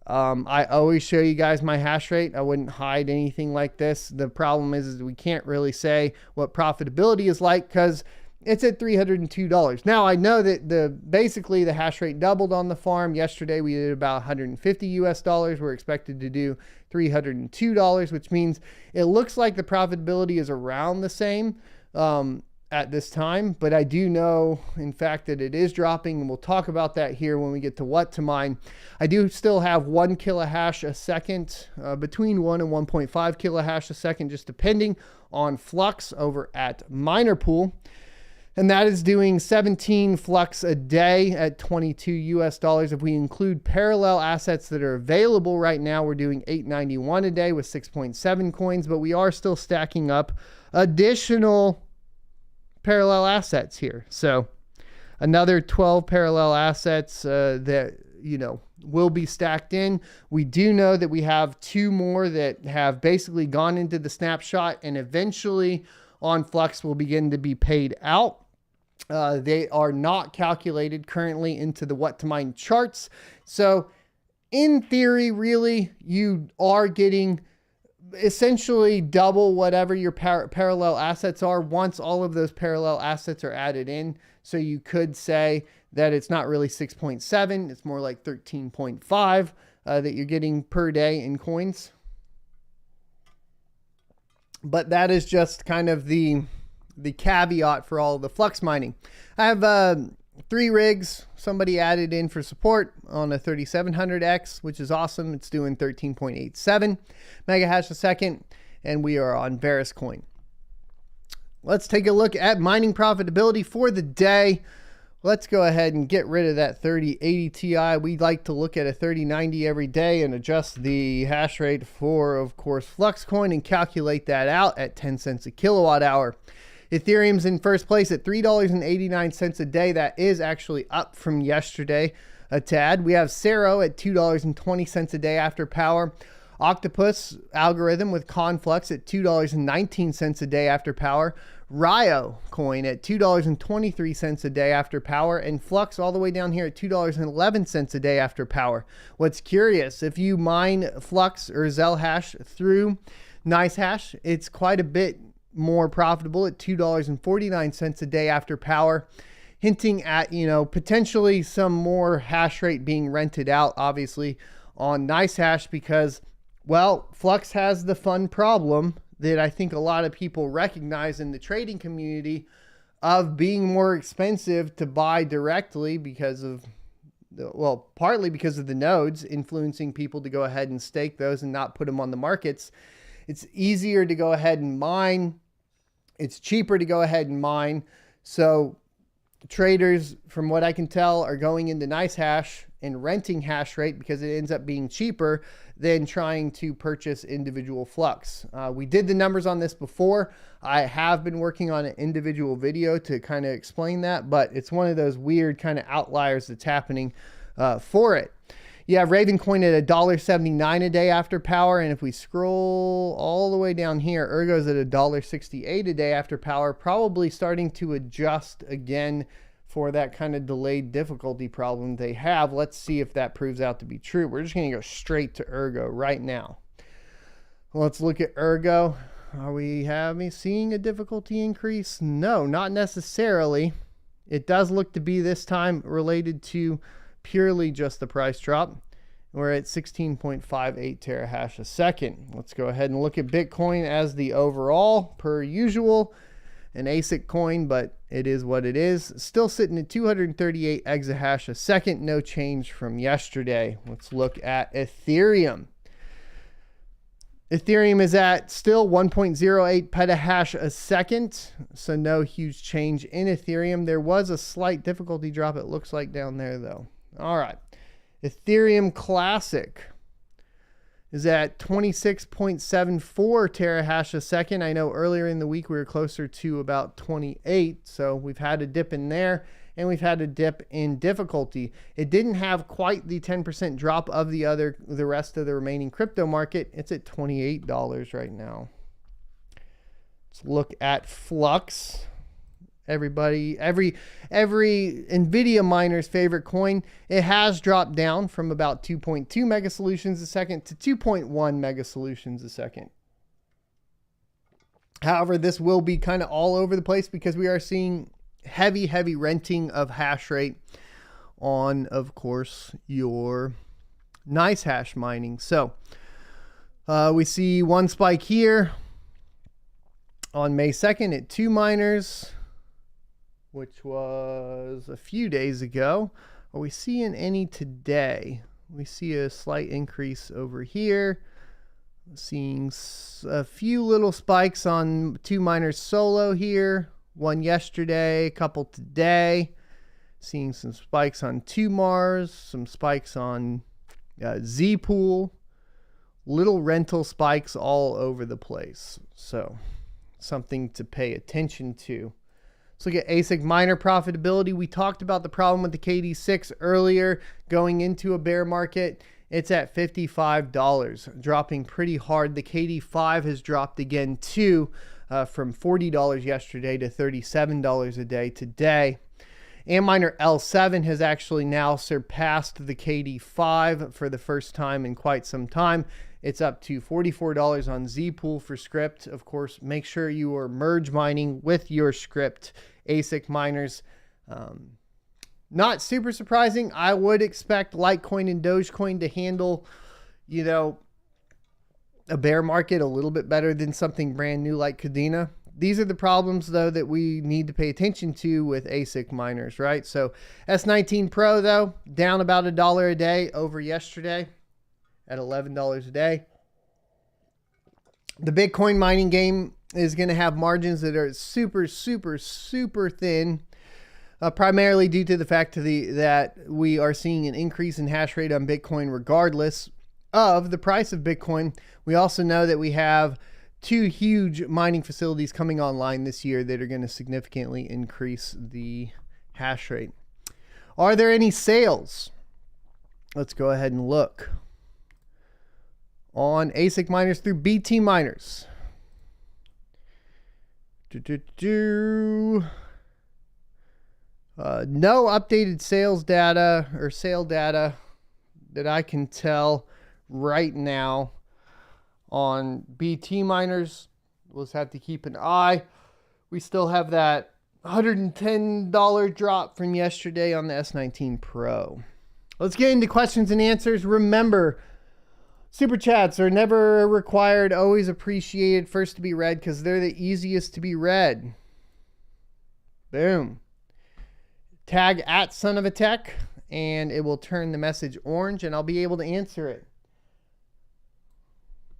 Speaker 1: I always show you guys my hash rate. I wouldn't hide anything like this. The problem is we can't really say what profitability is like because it's at $302. Now I know that basically the hash rate doubled on the farm. Yesterday we did about 150 US dollars. We're expected to do $302, which means it looks like the profitability is around the same at this time, but I do know in fact that it is dropping, and we'll talk about that here when we get to what to mine. I do still have 1 kilohash a second, between 1 and 1.5 kilohash a second, just depending on flux over at Miner Pool. And that is doing 17 flux a day at 22 US dollars. If we include parallel assets that are available right now, we're doing 891 a day with 6.7 coins, but we are still stacking up additional parallel assets here. So another 12 parallel assets that, you know, will be stacked in. We do know that we have 2 more that have basically gone into the snapshot and eventually on Flux will begin to be paid out. They are not calculated currently into the what to mine charts. So in theory, really, you are getting essentially double whatever your parallel assets are once all of those parallel assets are added in. So you could say that it's not really 6.7, it's more like 13.5 that you're getting per day in coins. But that is just kind of the caveat for all of the flux mining. I have 3 rigs somebody added in for support on a 3700X, which is awesome. It's doing 13.87 mega hash a second, and we are on Veriscoin. Let's take a look at mining profitability for the day. Let's go ahead and get rid of that 3080 Ti. We like to look at a 3090 every day and adjust the hash rate for, of course, Fluxcoin and calculate that out at 10 cents a kilowatt hour. Ethereum's in first place at $3.89 a day. That is actually up from yesterday a tad. We have Cero at $2.20 a day after power. Octopus algorithm with Conflux at $2.19 a day after power. Rio coin at $2.23 a day after power, and Flux all the way down here at $2.11 a day after power. What's curious, if you mine Flux or Zelhash through NiceHash, it's quite a bit more profitable at $2.49 a day after power, hinting at, you know, potentially some more hash rate being rented out, obviously, on NiceHash because, well, Flux has the fun problem that I think a lot of people recognize in the trading community of being more expensive to buy directly because of, well, partly because of the nodes influencing people to go ahead and stake those and not put them on the markets. It's easier to go ahead and mine. It's cheaper to go ahead and mine. So traders, from what I can tell, are going into NiceHash and renting hash rate because it ends up being cheaper than trying to purchase individual Flux. We did the numbers on this before. I have been working on an individual video to kind of explain that, but it's one of those weird kind of outliers that's happening for it. You have Ravencoin at $1.79 a day after power, and if we scroll all the way down here, Ergo's at $1.68 a day after power, probably starting to adjust again for that kind of delayed difficulty problem they have. Let's see if that proves out to be true. We're just going to go straight to Ergo right now. Let's look at Ergo. Are we seeing a difficulty increase? No, not necessarily. It does look to be this time related to purely just the price drop. We're at 16.58 terahash a second. Let's go ahead and look at Bitcoin as the overall, per usual, an Asic coin, but it is what it is. Still sitting at 238 exahash a second, no change from yesterday. Let's look at Ethereum. Ethereum is at still 1.08 petahash a second, so no huge change in Ethereum. There was a slight difficulty drop, it looks like, down there though. All right, Ethereum Classic is at 26.74 terahash a second. I know earlier in the week we were closer to about 28, so we've had a dip in there, and we've had a dip in difficulty. It didn't have quite the 10% drop of the rest of the remaining crypto market. It's at $28 right now. Let's look at Flux. Every NVIDIA miner's favorite coin, it has dropped down from about 2.2 mega solutions a second to 2.1 mega solutions a second. However, this will be kind of all over the place because we are seeing heavy renting of hash rate on, of course, your nice hash mining. So we see one spike here on May 2nd at 2 miners, which was a few days ago. Are we seeing any today? We see a slight increase over here. Seeing a few little spikes on 2 miners solo here. One yesterday, a couple today. Seeing some spikes on 2 Mars, some spikes on Z Pool. Little rental spikes all over the place. So something to pay attention to. Let's look at Asic miner profitability. We talked about the problem with the KD6 earlier going into a bear market. It's at $55, dropping pretty hard. The KD5 has dropped again too, from $40 yesterday to $37 a day today. Antminer L7 has actually now surpassed the KD5 for the first time in quite some time. It's up to $44 on Zpool for script. Of course, make sure you are merge mining with your script ASIC miners. Not super surprising. I would expect Litecoin and Dogecoin to handle, you know, a bear market a little bit better than something brand new like Kadena. These are the problems, though, that we need to pay attention to with ASIC miners, right? So S19 Pro, though, down about $1 a day over yesterday at $11 a day. The Bitcoin mining game is going to have margins that are super thin, primarily due to the fact that we are seeing an increase in hash rate on Bitcoin regardless of the price of Bitcoin. We also know that we have 2 huge mining facilities coming online this year that are going to significantly increase the hash rate. Are there any sales? Let's go ahead and look on ASIC miners through BT miners. No updated sales data or sale data that I can tell right now on BT miners. We'll just have to keep an eye. We still have that $110 drop from yesterday on the S19 Pro. Let's get into questions and answers. Remember, super chats are never required, always appreciated, first to be read because they're the easiest to be read. Boom. Tag at Son of a Tech and it will turn the message orange and I'll be able to answer it.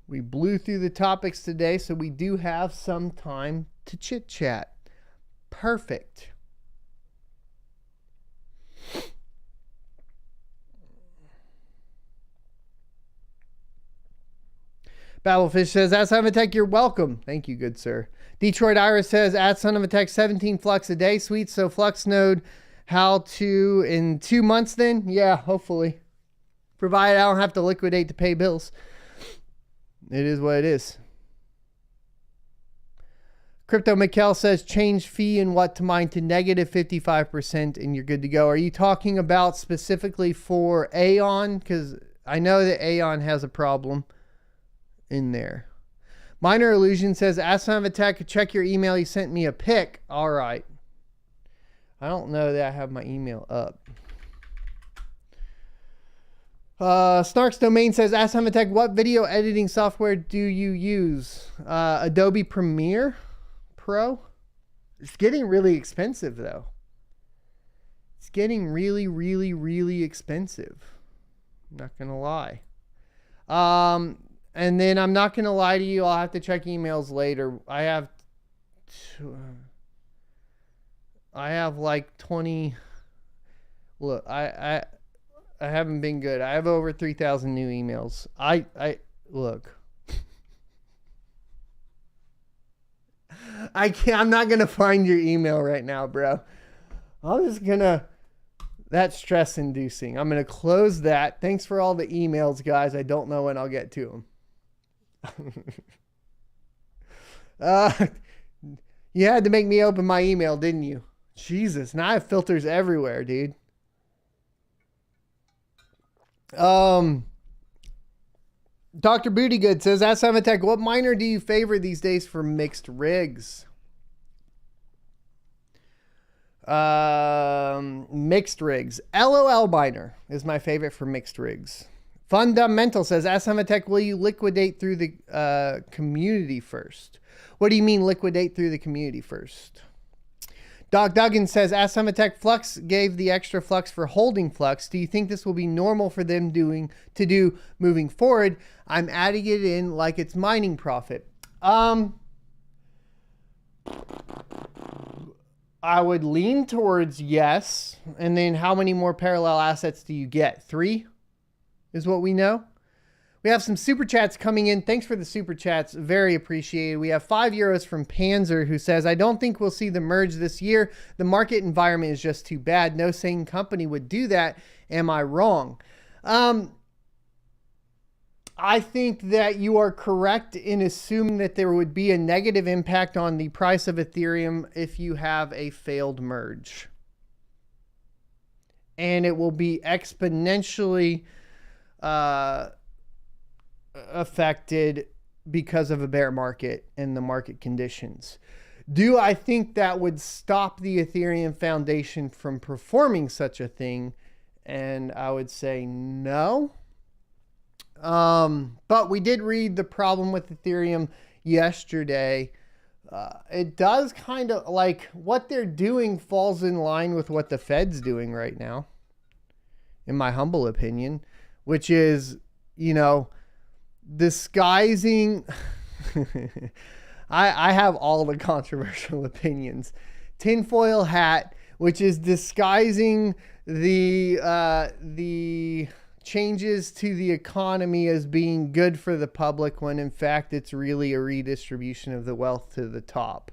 Speaker 1: We blew through the topics today, so we do have some time to chit chat. Perfect. Battlefish says, at Son of a Tech, you're welcome. Thank you, good sir. Detroit Iris says, at Son of a Tech, 17 flux a day. Sweet. So flux node, how to in 2 months then? Yeah, hopefully. Provided I don't have to liquidate to pay bills. It is what it is. Crypto Mikkel says, change fee and what to mine to negative 55% and you're good to go. Are you talking about specifically for Aeon? Because I know that Aeon has a problem in there. Minor Illusion says, ask Son of a Tech, check your email. You sent me a pic. All right. I don't know that I have my email up. Snarks Domain says, ask Son of a Tech, what video editing software do you use? Adobe Premiere Pro? It's getting really expensive though. It's getting really expensive. I'm not going to lie. And then I'm not going to lie to you. I'll have to check emails later. I have like 20. Look, I haven't been good. I have over 3,000 new emails. Look. I'm not going to find your email right now, bro. That's stress inducing. I'm going to close that. Thanks for all the emails, guys. I don't know when I'll get to them. You had to make me open my email, didn't you? Jesus. Now I have filters everywhere, dude. Dr. Bootygood says, ask Son of a Tech, what miner do you favor these days for mixed rigs? Mixed rigs. LOL miner is my favorite for mixed rigs. Fundamental says, Ask Hamatech, will you liquidate through the community first? What do you mean liquidate through the community first? Doc Duggan says, Ask Hamatech, Flux gave the extra Flux for holding Flux. Do you think this will be normal for them to do moving forward? I'm adding it in like it's mining profit. I would lean towards yes. And then how many more parallel assets do you get? 3 is what we know. We have some super chats coming in. Thanks for the super chats. Very appreciated. We have €5 from Panzer, who says, I don't think we'll see the merge this year. The market environment is just too bad. No sane company would do that. Am I wrong? I think that you are correct in assuming that there would be a negative impact on the price of Ethereum if you have a failed merge. And it will be exponentially affected because of a bear market and the market conditions. Do I think that would stop the Ethereum Foundation from performing such a thing? And I would say no. But we did read the problem with Ethereum yesterday. It does kind of like what they're doing falls in line with what the Fed's doing right now, in my humble opinion, which is, you know, disguising. I have all the controversial opinions. Tinfoil hat, which is disguising the changes to the economy as being good for the public when in fact it's really a redistribution of the wealth to the top.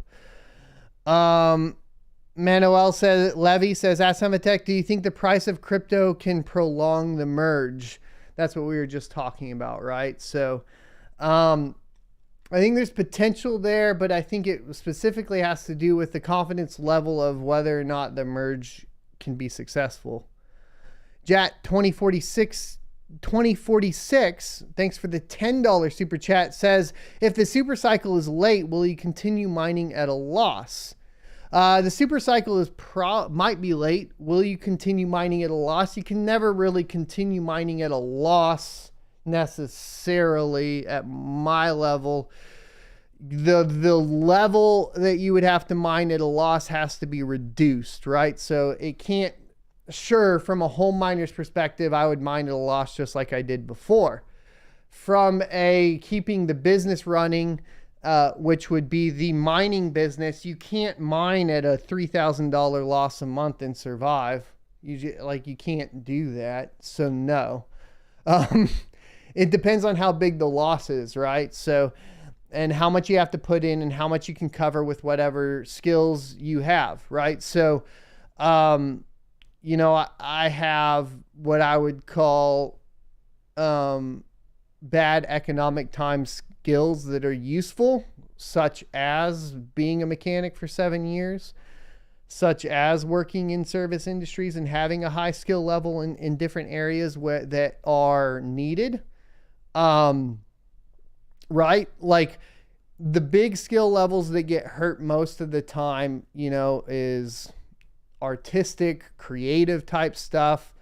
Speaker 1: Manuel says, Levy says, Ask Hamatech, do you think the price of crypto can prolong the merge? That's what we were just talking about, right? So I think there's potential there, but I think it specifically has to do with the confidence level of whether or not the merge can be successful. Jat 2046, thanks for the $10 super chat, says, if the super cycle is late, will you continue mining at a loss? The super cycle is might be late. Will you continue mining at a loss? You can never really continue mining at a loss necessarily at my level. The level that you would have to mine at a loss has to be reduced, right? So it can't. Sure, from a home miner's perspective, I would mine at a loss just like I did before. From a keeping the business running, which would be the mining business, you can't mine at a $3,000 loss a month and survive. You can't do that. So no. It depends on how big the loss is, right? So, and how much you have to put in and how much you can cover with whatever skills you have, right? So, you know, I have what I would call bad economic time skills that are useful, such as being a mechanic for 7 years, such as working in service industries and having a high skill level in different areas that are needed. Right? Like the big skill levels that get hurt most of the time, you know, is artistic, creative type stuff.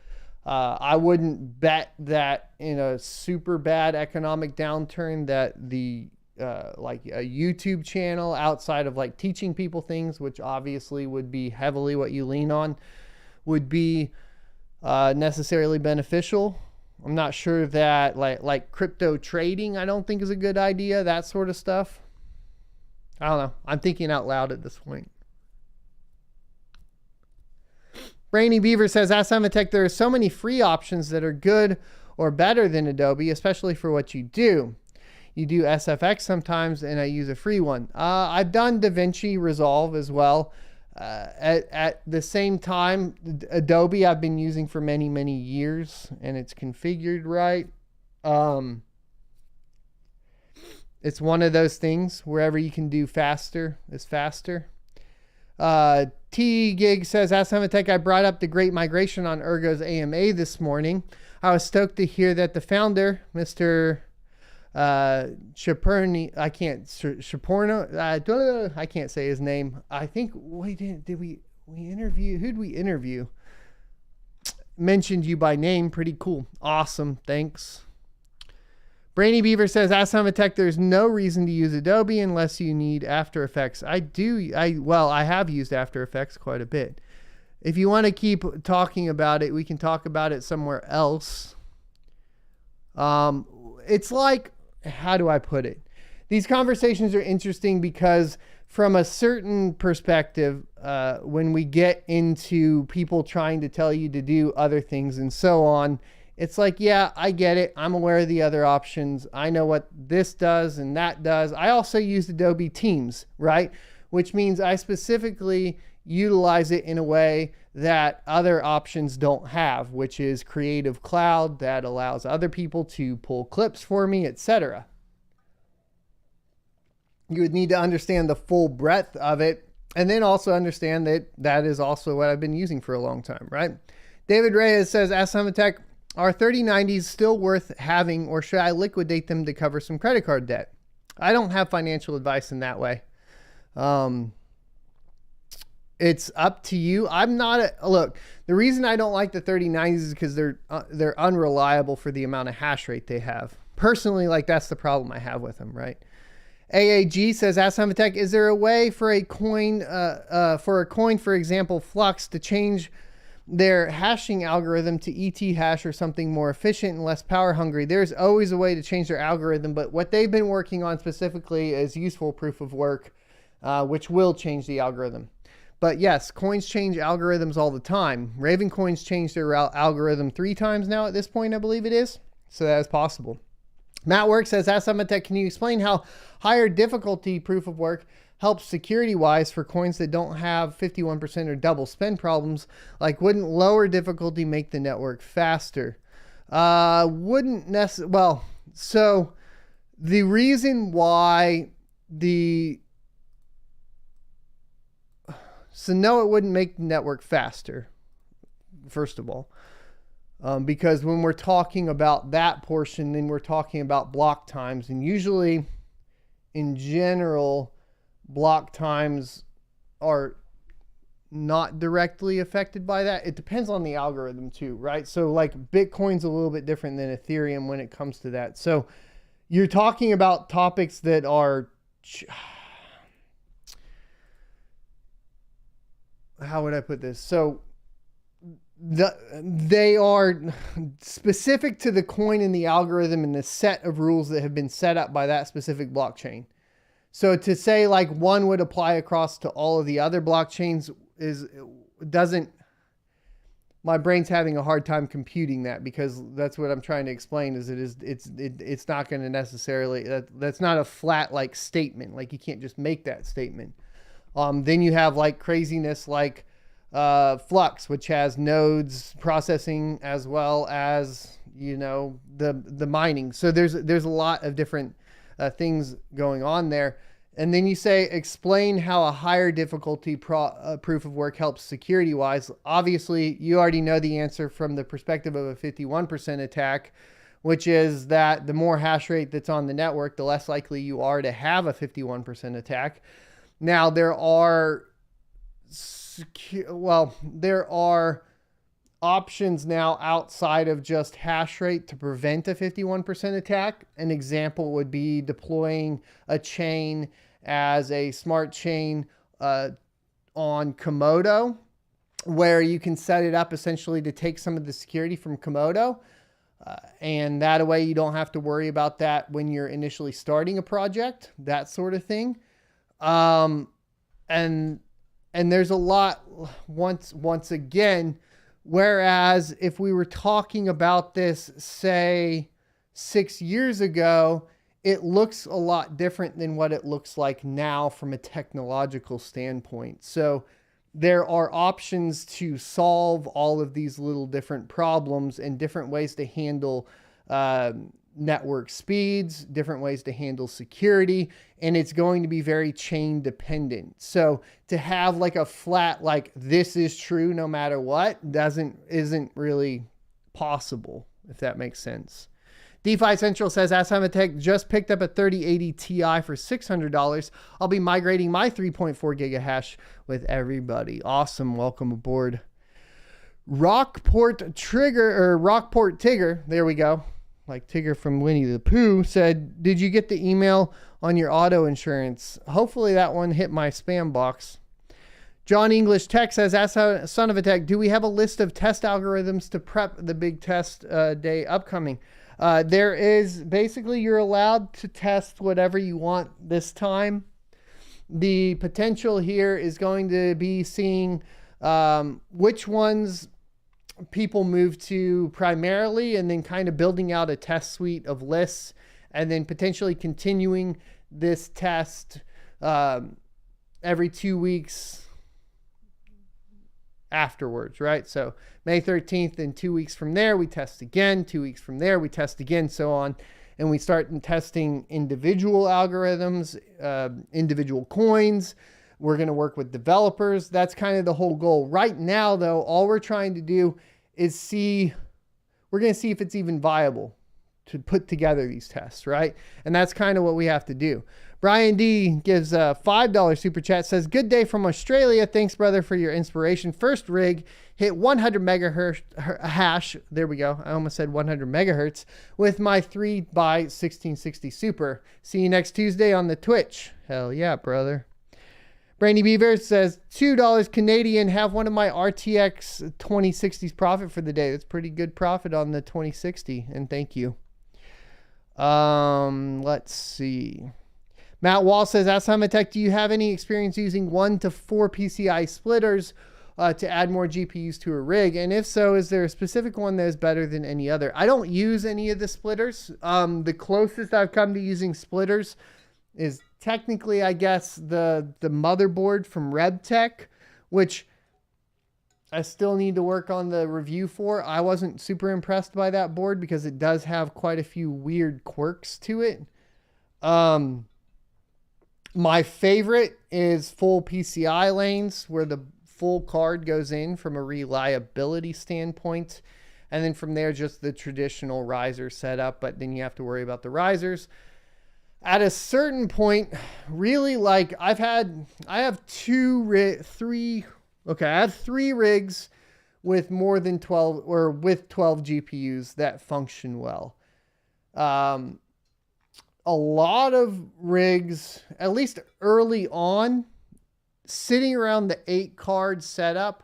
Speaker 1: I wouldn't bet that in a super bad economic downturn that the like a YouTube channel outside of like teaching people things, which obviously would be heavily what you lean on, would be necessarily beneficial. I'm not sure that like crypto trading, I don't think is a good idea, that sort of stuff. I don't know. I'm thinking out loud at this point. Brainy Beaver says, Ask Hamatech, there are so many free options that are good or better than Adobe, especially for what you do. You do SFX sometimes, and I use a free one. I've done DaVinci Resolve as well. At the same time, Adobe I've been using for many, many years, and it's configured right. It's one of those things, wherever you can do faster is faster. T-Gig says, Ask Hamatech, I brought up the great migration on Ergo's AMA this morning. I was stoked to hear that the founder, Mr. Chaperny, I can't say his name. I think, wait, did we who'd we interview? Mentioned you by name. Pretty cool. Awesome. Thanks. Brainy Beaver says, ask Tech, there's no reason to use Adobe unless you need After Effects. I have used After Effects quite a bit. If you want to keep talking about it, we can talk about it somewhere else. It's like, how do I put it? These conversations are interesting because from a certain perspective, when we get into people trying to tell you to do other things and so on, it's like, yeah, I get it. I'm aware of the other options. I know what this does and that does. I also use Adobe Teams, right? Which means I specifically utilize it in a way that other options don't have, which is Creative Cloud that allows other people to pull clips for me, etc. You would need to understand the full breadth of it, and then also understand that that is also what I've been using for a long time, right? David Reyes says, ask Tech, are 3090s still worth having, or should I liquidate them to cover some credit card debt? I don't have financial advice in that way. It's up to you. Look, the reason I don't like the 3090s is because they're unreliable for the amount of hash rate they have. Personally, like, that's the problem I have with them, right? AAG says, ask Tech, is there a way for a coin, for example, Flux, to change their hashing algorithm to ET hash or something more efficient and less power hungry? There's always a way to change their algorithm, but what they've been working on specifically is useful proof of work, which will change the algorithm. But yes, coins change algorithms all the time. Raven coins changed their algorithm 3 times now at this point, I believe it is. So that is possible. Matt Work says, ask Tech, can you explain how higher difficulty proof of work helps security-wise for coins that don't have 51% or double spend problems? Like, wouldn't lower difficulty make the network faster? Wouldn't necessarily. Well, so the reason why no, it wouldn't make the network faster, first of all. Because when we're talking about that portion, then we're talking about block times. And usually, in general, block times are not directly affected by that. It depends on the algorithm too, right? So like Bitcoin's a little bit different than Ethereum when it comes to that. So you're talking about topics that are, how would I put this? So they are specific to the coin and the algorithm and the set of rules that have been set up by that specific blockchain. So to say like one would apply across to all of the other blockchains my brain's having a hard time computing that, because that's what I'm trying to explain is it's not going to necessarily, that's not a flat like statement. Like you can't just make that statement. Then you have like craziness like Flux, which has nodes processing as well as, the mining. So there's a lot of different things going on there. And then you say, explain how a higher difficulty proof of work helps security wise. Obviously, you already know the answer from the perspective of a 51% attack, which is that the more hash rate that's on the network, the less likely you are to have a 51% attack. Now, there are options now outside of just hash rate to prevent a 51% attack. An example would be deploying a chain as a smart chain on Komodo, where you can set it up essentially to take some of the security from Komodo. And that way you don't have to worry about that when you're initially starting a project, that sort of thing. And there's a lot once again, whereas if we were talking about this, say 6 years ago, it looks a lot different than what it looks like now from a technological standpoint. So there are options to solve all of these little different problems and different ways to handle network speeds, different ways to handle security, and it's going to be very chain dependent. So to have like a flat, like this is true no matter what, isn't really possible, if that makes sense. DeFi Central says, Asamatech just picked up a 3080 Ti for $600. I'll be migrating my 3.4 gigahash with everybody. Awesome. Welcome aboard. Rockport Tigger, there we go, like Tigger from Winnie the Pooh, said, did you get the email on your auto insurance? Hopefully that one hit my spam box. John English Tech says, Son of a Tech, do we have a list of test algorithms to prep the big test day upcoming? There is, basically you're allowed to test whatever you want this time. The potential here is going to be seeing which ones people move to primarily, and then kind of building out a test suite of lists, and then potentially continuing this test every 2 weeks afterwards, right? So May 13th, and 2 weeks from there, we test again, 2 weeks from there, we test again, so on. And we start testing individual algorithms, individual coins. We're going to work with developers. That's kind of the whole goal. Right now, though, all we're trying to do is we're going to see if it's even viable to put together these tests, right? And that's kind of what we have to do. Brian D gives a $5 super chat, says, good day from Australia. Thanks, brother, for your inspiration. First rig hit 100 megahertz hash. There we go. I almost said 100 megahertz with my 3x1660 super. See you next Tuesday on the Twitch. Hell yeah, brother. Brandy Beaver says, $2 Canadian, have one of my RTX 2060s profit for the day. That's pretty good profit on the 2060, and thank you. Let's see. Matt Wall says, Ask Tech, do you have any experience using 1 to 4 PCI splitters to add more GPUs to a rig? And if so, is there a specific one that is better than any other? I don't use any of the splitters. The closest I've come to using splitters is technically, I guess, the motherboard from RebTech, which I still need to work on the review for. I wasn't super impressed by that board because it does have quite a few weird quirks to it. My favorite is full PCI lanes, where the full card goes in from a reliability standpoint. And then from there, just the traditional riser setup, but then you have to worry about the risers. At a certain point, really, like I have 3 rigs with more than 12 or with 12 GPUs that function well. A lot of rigs, at least early on, sitting around the 8 card setup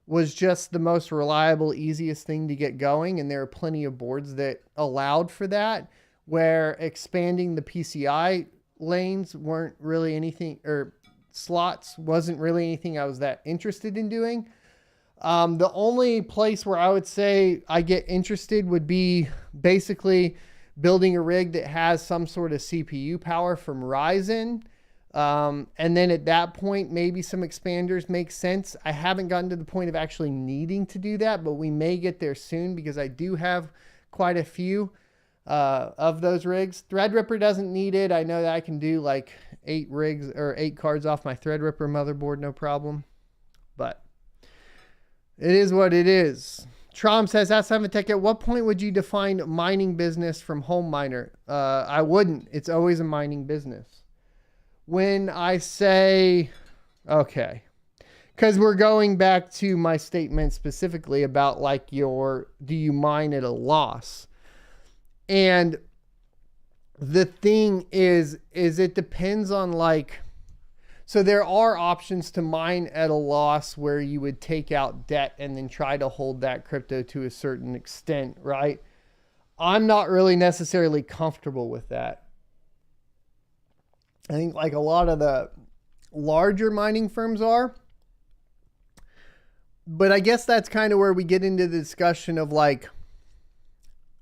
Speaker 1: was just the most reliable, easiest thing to get going. And there are plenty of boards that allowed for that, where expanding the PCI lanes weren't really anything, or slots wasn't really anything I was that interested in doing. The only place where I would say I get interested would be basically building a rig that has some sort of CPU power from Ryzen. And then at that point, maybe some expanders make sense. I haven't gotten to the point of actually needing to do that, but we may get there soon because I do have quite a few of those rigs. Threadripper doesn't need it. I know that I can do like 8 rigs or 8 cards off my Threadripper motherboard, no problem. But it is what it is. Trom says, Ask Tech, at what point would you define mining business from home miner? I wouldn't. It's always a mining business. When I say, okay, because we're going back to my statement specifically about like do you mine at a loss? And the thing is it depends on like, so there are options to mine at a loss where you would take out debt and then try to hold that crypto to a certain extent, right? I'm not really necessarily comfortable with that. I think like a lot of the larger mining firms are. But I guess that's kind of where we get into the discussion of like,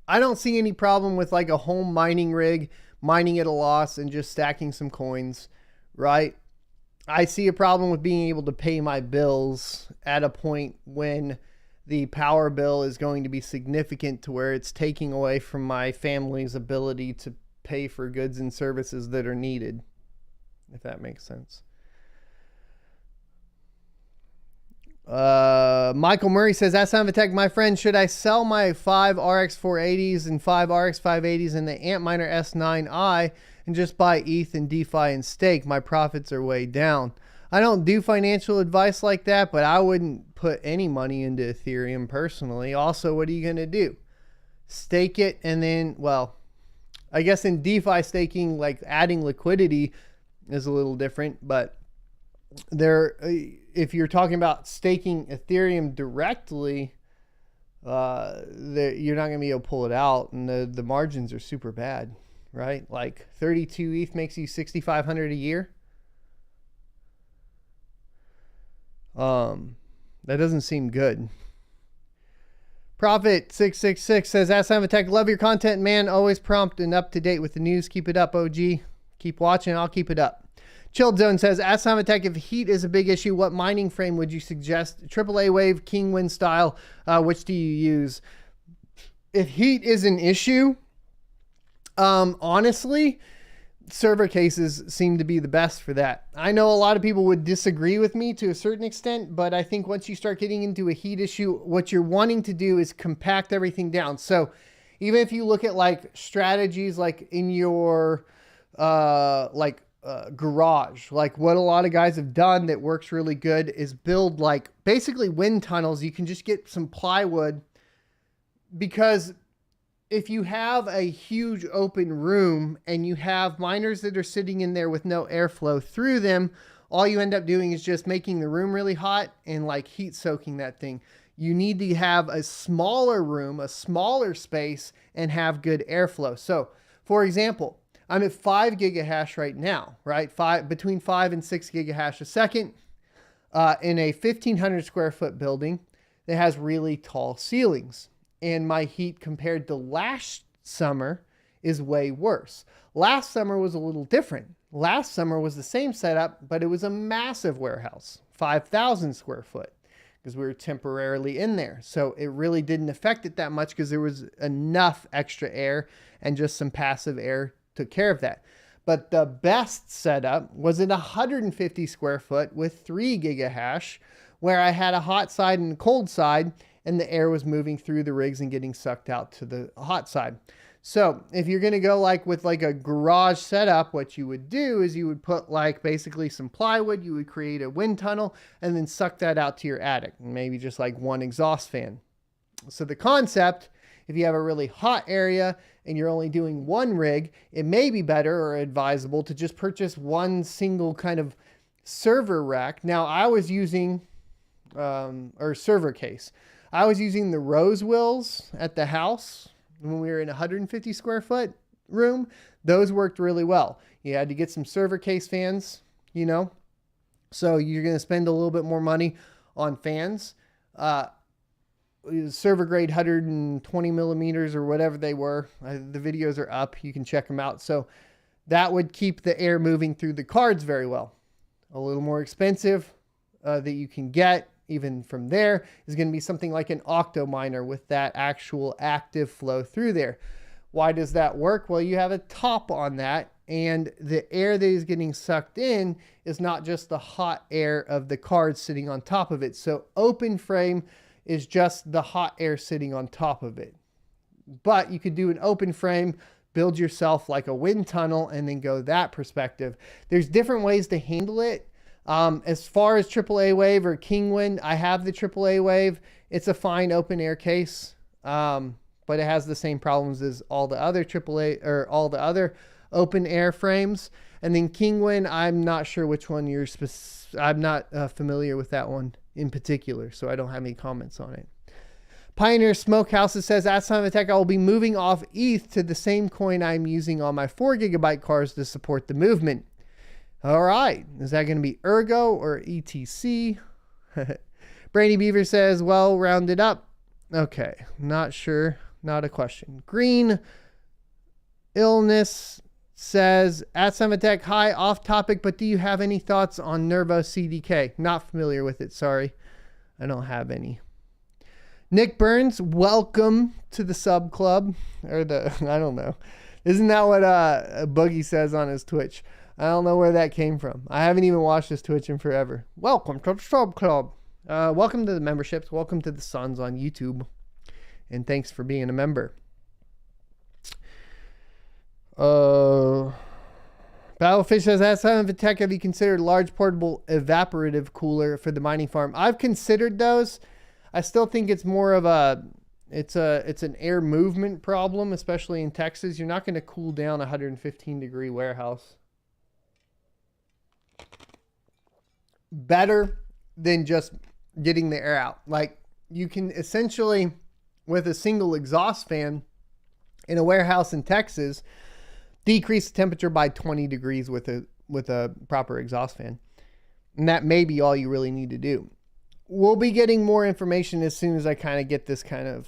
Speaker 1: I don't see any problem with like a home mining rig, mining at a loss and just stacking some coins, right? I see a problem with being able to pay my bills at a point when the power bill is going to be significant to where it's taking away from my family's ability to pay for goods and services that are needed, if that makes sense. Michael Murray says, Asanvatech, my friend, should I sell my 5 RX 480s and 5 RX 580s and the Antminer S9i and just buy ETH and DeFi and stake? My profits are way down. I don't do financial advice like that, but I wouldn't put any money into Ethereum personally. Also, what are you going to do? Stake it and then, well, I guess in DeFi staking, like adding liquidity is a little different, but if you're talking about staking Ethereum directly, you're not going to be able to pull it out, and the margins are super bad, right? Like 32 ETH makes you 6,500 a year. That doesn't seem good. Profit 666 says, Asanvatech, love your content, man. Always prompt and up to date with the news. Keep it up, OG. Keep watching. I'll keep it up. Chilled Zone says, Asanvatech, if heat is a big issue, what mining frame would you suggest? AAA wave, Kingwin style, which do you use? If heat is an issue, honestly, server cases seem to be the best for that. I know a lot of people would disagree with me to a certain extent, but I think once you start getting into a heat issue, what you're wanting to do is compact everything down. So even if you look at like strategies like in your garage, like what a lot of guys have done that works really good is build like basically wind tunnels. You can just get some plywood, because if you have a huge open room and you have miners that are sitting in there with no airflow through them, all you end up doing is just making the room really hot and like heat soaking that thing. You need to have a smaller room, a smaller space, and have good airflow. So for example, I'm at 5 gigahash right now, right? Between 5 and 6 gigahash a second in a 1,500 square foot building that has really tall ceilings. And my heat compared to last summer is way worse. Last summer was a little different. Last summer was the same setup, but it was a massive warehouse, 5,000 square foot, because we were temporarily in there. So it really didn't affect it that much because there was enough extra air and just some passive air took care of that. But the best setup was at 150 square foot with 3 gigahash, where I had a hot side and a cold side, and the air was moving through the rigs and getting sucked out to the hot side. So if you're going to go like with like a garage setup, what you would do is you would put like basically some plywood, you would create a wind tunnel and then suck that out to your attic, maybe just like one exhaust fan. So the concept, if you have a really hot area and you're only doing one rig, it may be better or advisable to just purchase one single kind of server rack. Now I was using, or server case. I was using the rose wheels at the house when we were in a 150 square foot room. Those worked really well. You had to get some server case fans, you know, so you're going to spend a little bit more money on fans. Server grade 120 millimeters or whatever they were. The videos are up. You can check them out. So that would keep the air moving through the cards very well. A little more expensive that you can get even from there is going to be something like an octo miner with that actual active flow through there. Why does that work? Well, you have a top on that, and the air that is getting sucked in is not just the hot air of the cards sitting on top of it. So open frame is just the hot air sitting on top of it. But you could do an open frame, build yourself like a wind tunnel, and then go that perspective. There's different ways to handle it. As far as AAA wave or Kingwin, I have the AAA wave. It's a fine open air case, but it has the same problems as all the other AAA or all the other open air frames. And then Kingwin, I'm not sure which one you're I'm not familiar with that one in particular, so I don't have any comments on it. Pioneer Smokehouses says, at Asanvatech, I will be moving off ETH to the same coin I'm using on my 4 gigabyte cards to support the movement. All right. Is that going to be Ergo or ETC? Brady Beaver says, well, rounded up. Okay. Not sure. Not a question. Green Illness says, at Asanvatech, hi, off topic, but do you have any thoughts on Nervo CDK? Not familiar with it. Sorry. I don't have any. Nick Burns, welcome to the sub club. Or the, I don't know. Isn't that what Boogie says on his Twitch? I don't know where that came from. I haven't even watched his Twitch in forever. Welcome to the sub club. Welcome to the memberships. Welcome to the Suns on YouTube. And thanks for being a member. Battlefish says, as son of a tech, have you considered large portable evaporative cooler for the mining farm? I've considered those. I still think it's more of it's an air movement problem, especially in Texas. You're not going to cool down a 115-degree warehouse. Better than just getting the air out. Like, you can essentially, with a single exhaust fan in a warehouse in Texas, decrease the temperature by 20 degrees with a proper exhaust fan. And that may be all you really need to do. We'll be getting more information as soon as I kind of get this kind of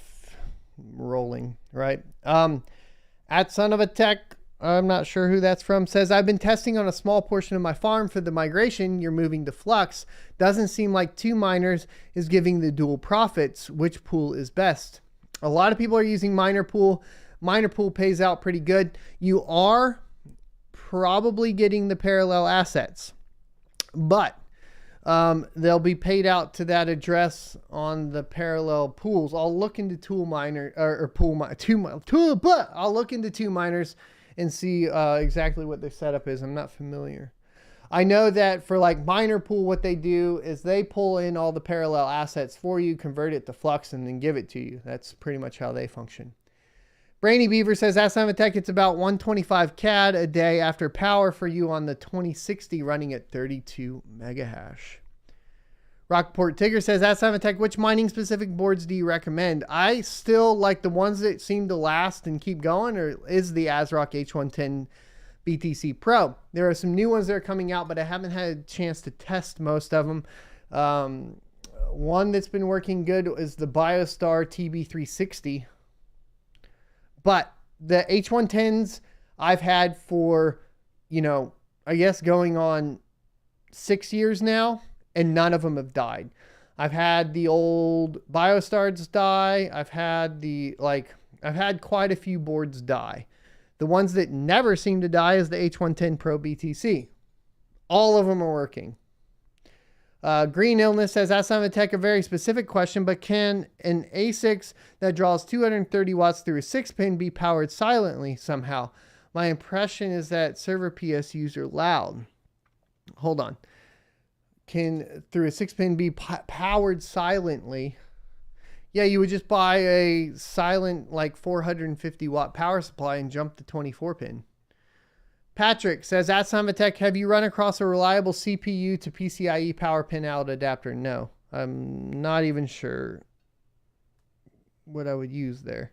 Speaker 1: rolling, right? At Son of a Tech, I'm not sure who that's from, says, I've been testing on a small portion of my farm for the migration. You're moving to Flux. Doesn't seem like 2 miners is giving the dual profits. Which pool is best? A lot of people are using miner pool. Miner pool pays out pretty good. You are probably getting the parallel assets, but they'll be paid out to that address on the parallel pools. I'll look into I'll look into 2 miners and see exactly what their setup is. I'm not familiar. I know that for like miner pool, what they do is they pull in all the parallel assets for you, convert it to Flux, and then give it to you. That's pretty much how they function. Brainy Beaver says, as Son of a Tech, it's about 125 CAD a day after power for you on the 2060 running at 32 megahash. Rockport Tigger says, as Son of a Tech, which mining specific boards do you recommend? I still like the ones that seem to last and keep going, or is the ASRock H110 BTC Pro. There are some new ones that are coming out, but I haven't had a chance to test most of them. One that's been working good is the BioStar TB360. But the H110s I've had for, I guess going on 6 years now, and none of them have died. I've had the old BioStars die. I've had quite a few boards die. The ones that never seem to die is the H110 Pro BTC. All of them are working. Green Illness says, that's Son of a Tech, a very specific question, but can an Asic that draws 230 watts through a 6-pin be powered silently somehow? My impression is that server PSUs are loud. Hold on. Can through a 6-pin be powered silently? Yeah, you would just buy a silent, like 450 watt power supply and jump to 24-pin. Patrick says, at Son of a Tech, have you run across a reliable CPU to PCIe power pin out adapter? No, I'm not even sure what I would use there.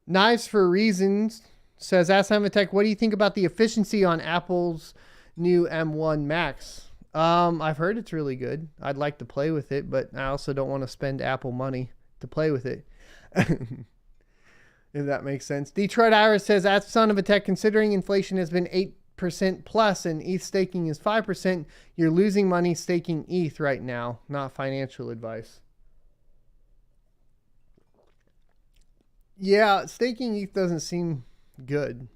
Speaker 1: Knives for Reasons says, at Son of a Tech, what do you think about the efficiency on Apple's new M1 Max? I've heard it's really good. I'd like to play with it, but I also don't want to spend Apple money to play with it. If that makes sense. Detroit Iris says, at Son of a Tech, considering inflation has been 8% plus and ETH staking is 5%, you're losing money staking ETH right now. Not financial advice. Yeah, staking ETH doesn't seem good.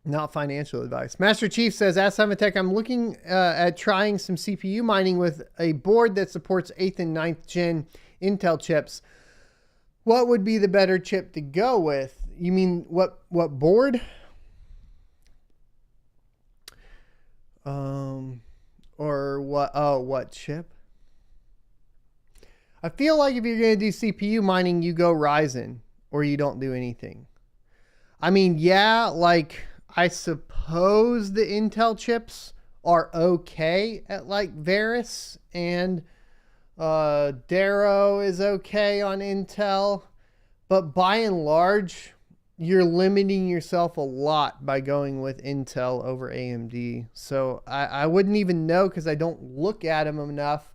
Speaker 1: Not financial advice. Master Chief says, at Son of a Tech, I'm looking at trying some CPU mining with a board that supports 8th and 9th gen Intel chips. What would be the better chip to go with? You mean what board? Or what chip? I feel like if you're going to do CPU mining, you go Ryzen or you don't do anything. I mean, yeah, like I suppose the Intel chips are okay at like Varus, and Darrow is okay on Intel, but by and large, you're limiting yourself a lot by going with Intel over AMD. So I wouldn't even know because I don't look at them enough.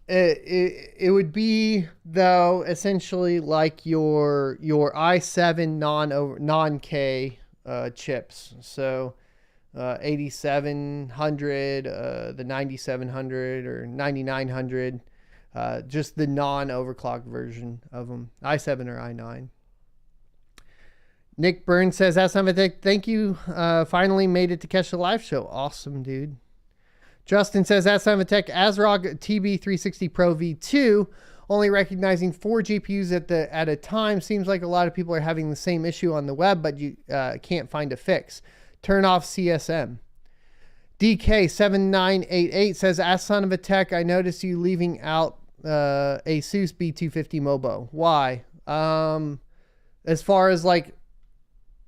Speaker 1: It would be, though, essentially like your i7 non-K chips. So 8700, the 9700 or 9900, just the non-overclocked version of them, i7 or i9. Nick Burns says, thank you. Finally made it to catch the live show. Awesome, dude. Justin says, AskSimonTech, ASRock TB360 Pro V2, only recognizing 4 GPUs at a time. Seems like a lot of people are having the same issue on the web, but you can't find a fix. Turn off CSM. DK7988 says, AskSimonTech, I noticed you leaving out Asus B250 Mobo. Why? As far as like,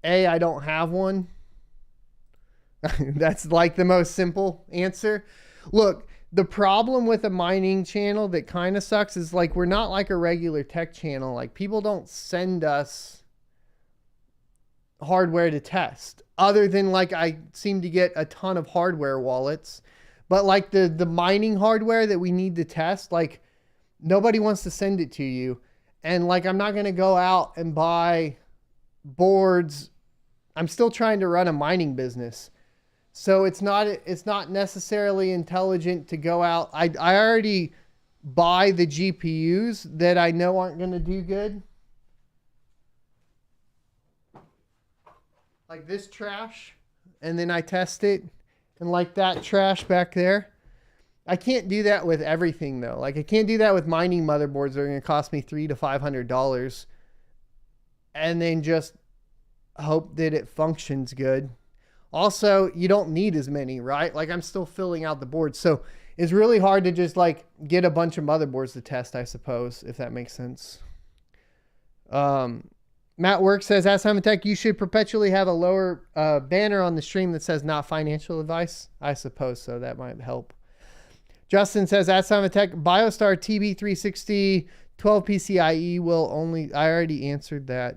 Speaker 1: I don't have one. That's like the most simple answer. Look, the problem with a mining channel that kind of sucks is like we're not like a regular tech channel. Like people don't send us hardware to test other than like I seem to get a ton of hardware wallets. But like the mining hardware that we need to test, like nobody wants to send it to you. And like I'm not going to go out and buy boards. I'm still trying to run a mining business. So it's not necessarily intelligent to go out. I already buy the GPUs that I know aren't going to do good. Like this trash. And then I test it. And like that trash back there. I can't do that with everything though. Like I can't do that with mining motherboards that are going to cost me $300 to $500. And then just hope that it functions good. Also, you don't need as many, right? Like I'm still filling out the board. So it's really hard to just like get a bunch of motherboards to test, I suppose, if that makes sense. Matt Work says, AskSimonTech, you should perpetually have a lower banner on the stream that says not financial advice. I suppose so. That might help. Justin says, AskSimonTech, BioStar TB360 12 PCIe will only... I already answered that.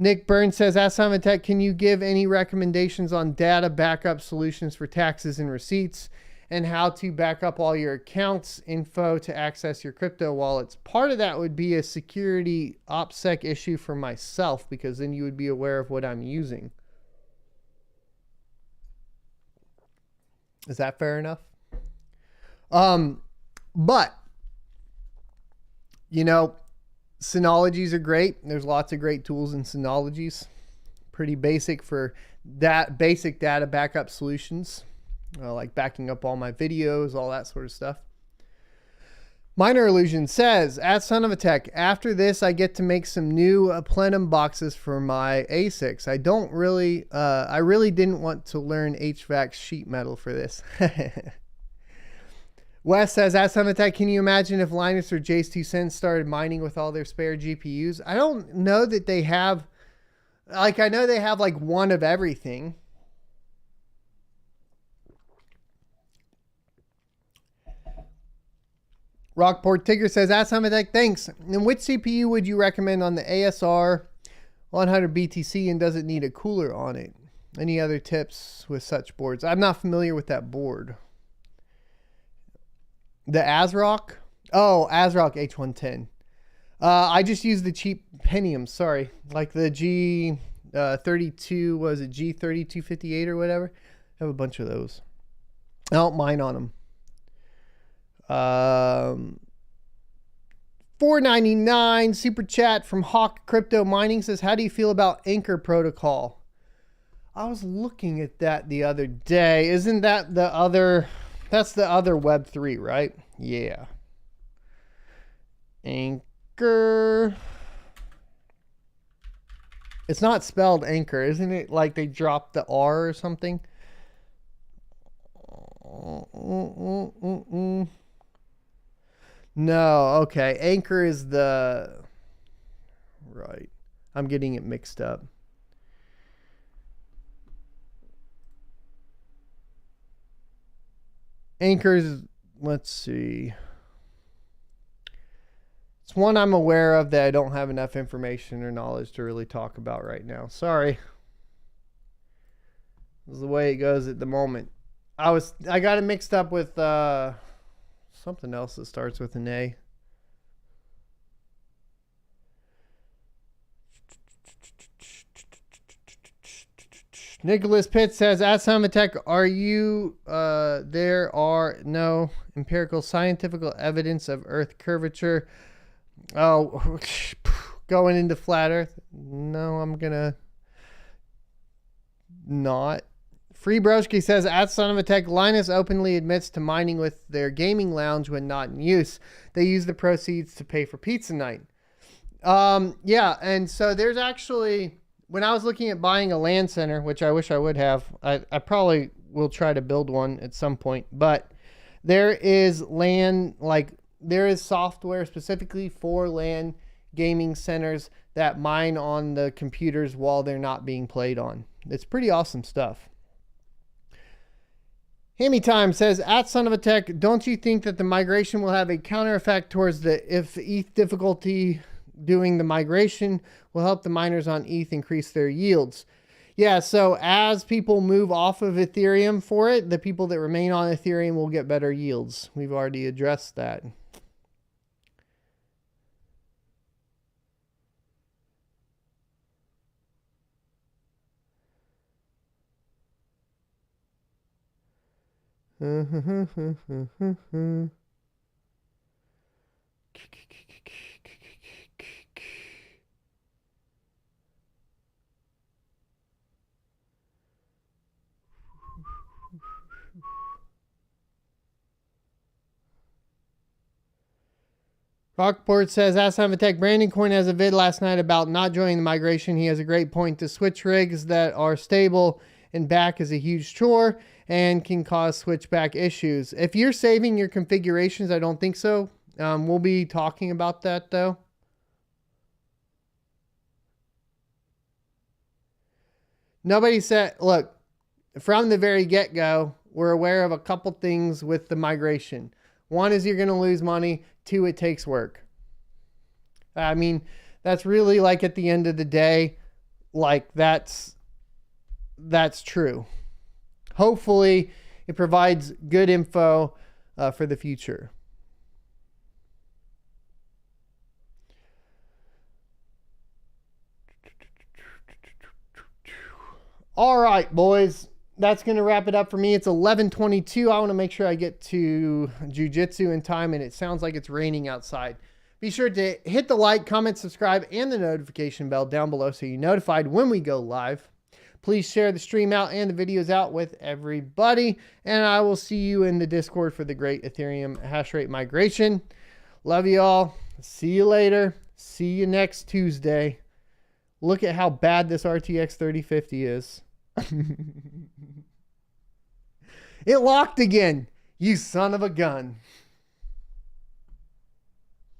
Speaker 1: Nick Burns says, AskSimonTech, can you give any recommendations on data backup solutions for taxes and receipts and how to back up all your accounts info to access your crypto wallets? Part of that would be a security OPSEC issue for myself because then you would be aware of what I'm using. Is that fair enough? But, you know, Synologies are great. There's lots of great tools in Synologies. Pretty basic for that basic data backup solutions, like backing up all my videos, all that sort of stuff. Minor Illusion says, AskSimonTech, after this, I get to make some new plenum boxes for my ASICs. I really didn't want to learn HVAC sheet metal for this. Wes says, AskSimonTech, can you imagine if Linus or Jace 2 Cents started mining with all their spare GPUs? I don't know that they have, like, I know they have like one of everything. Rockport Tigger says, AskSimonTech, thanks. And which CPU would you recommend on the ASR 100 BTC and does it need a cooler on it? Any other tips with such boards? I'm not familiar with that board. The ASRock? Oh, ASRock H110. I just use the cheap Pentium, sorry. Like the G32, was it G3258 or whatever? I have a bunch of those. I don't mind on them. $4.99 super chat from Hawk Crypto Mining says, how do you feel about Anchor Protocol? I was looking at that the other day. Isn't that the other... That's the other Web3, right? Yeah. Anchor. It's not spelled Anchor, isn't it? Like they dropped the R or something. No, okay. Anchor is the... Right. I'm getting it mixed up. Anchor's, let's see. It's one I'm aware of that I don't have enough information or knowledge to really talk about right now. Sorry. This is the way it goes at the moment. I got it mixed up with something else that starts with an A. Nicholas Pitt says, AskSimonTech, are you, there are no empirical scientific evidence of Earth curvature. Oh, going into flat earth. No, I'm gonna not. Free Broski says, at Son of a Tech, Linus openly admits to mining with their gaming lounge when not in use. They use the proceeds to pay for pizza night. Yeah, and so there's actually, when I was looking at buying a LAN center, which I wish I would have, I probably will try to build one at some point, but there is LAN, like there is software specifically for LAN gaming centers that mine on the computers while they're not being played on. It's pretty awesome stuff. Hammy Time says, at Son of a Tech, don't you think that the migration will have a counter effect towards the if ETH difficulty doing the migration will help the miners on ETH increase their yields? Yeah, so as people move off of Ethereum for it, the people that remain on Ethereum will get better yields. We've already addressed that. Rockport says, Ask Son of a Tech, Brandon Coin has a vid last night about not joining the migration. He has a great point. To switch rigs that are stable and back is a huge chore and can cause switchback issues. If you're saving your configurations, I don't think so. We'll be talking about that though. Nobody said, look, from the very get-go, we're aware of a couple things with the migration. One is you're going to lose money. Two, it takes work. I mean, that's really like at the end of the day, like that's true. Hopefully it provides good info for the future. All right, boys. That's going to wrap it up for me. It's 11:22. I want to make sure I get to jiu-jitsu in time, and it sounds like it's raining outside. Be sure to hit the like, comment, subscribe, and the notification bell down below so you're notified when we go live. Please share the stream out and the videos out with everybody, and I will see you in the Discord for the great Ethereum hash rate migration. Love you all. See you later. See you next Tuesday. Look at how bad this RTX 3050 is. It locked again, you son of a gun.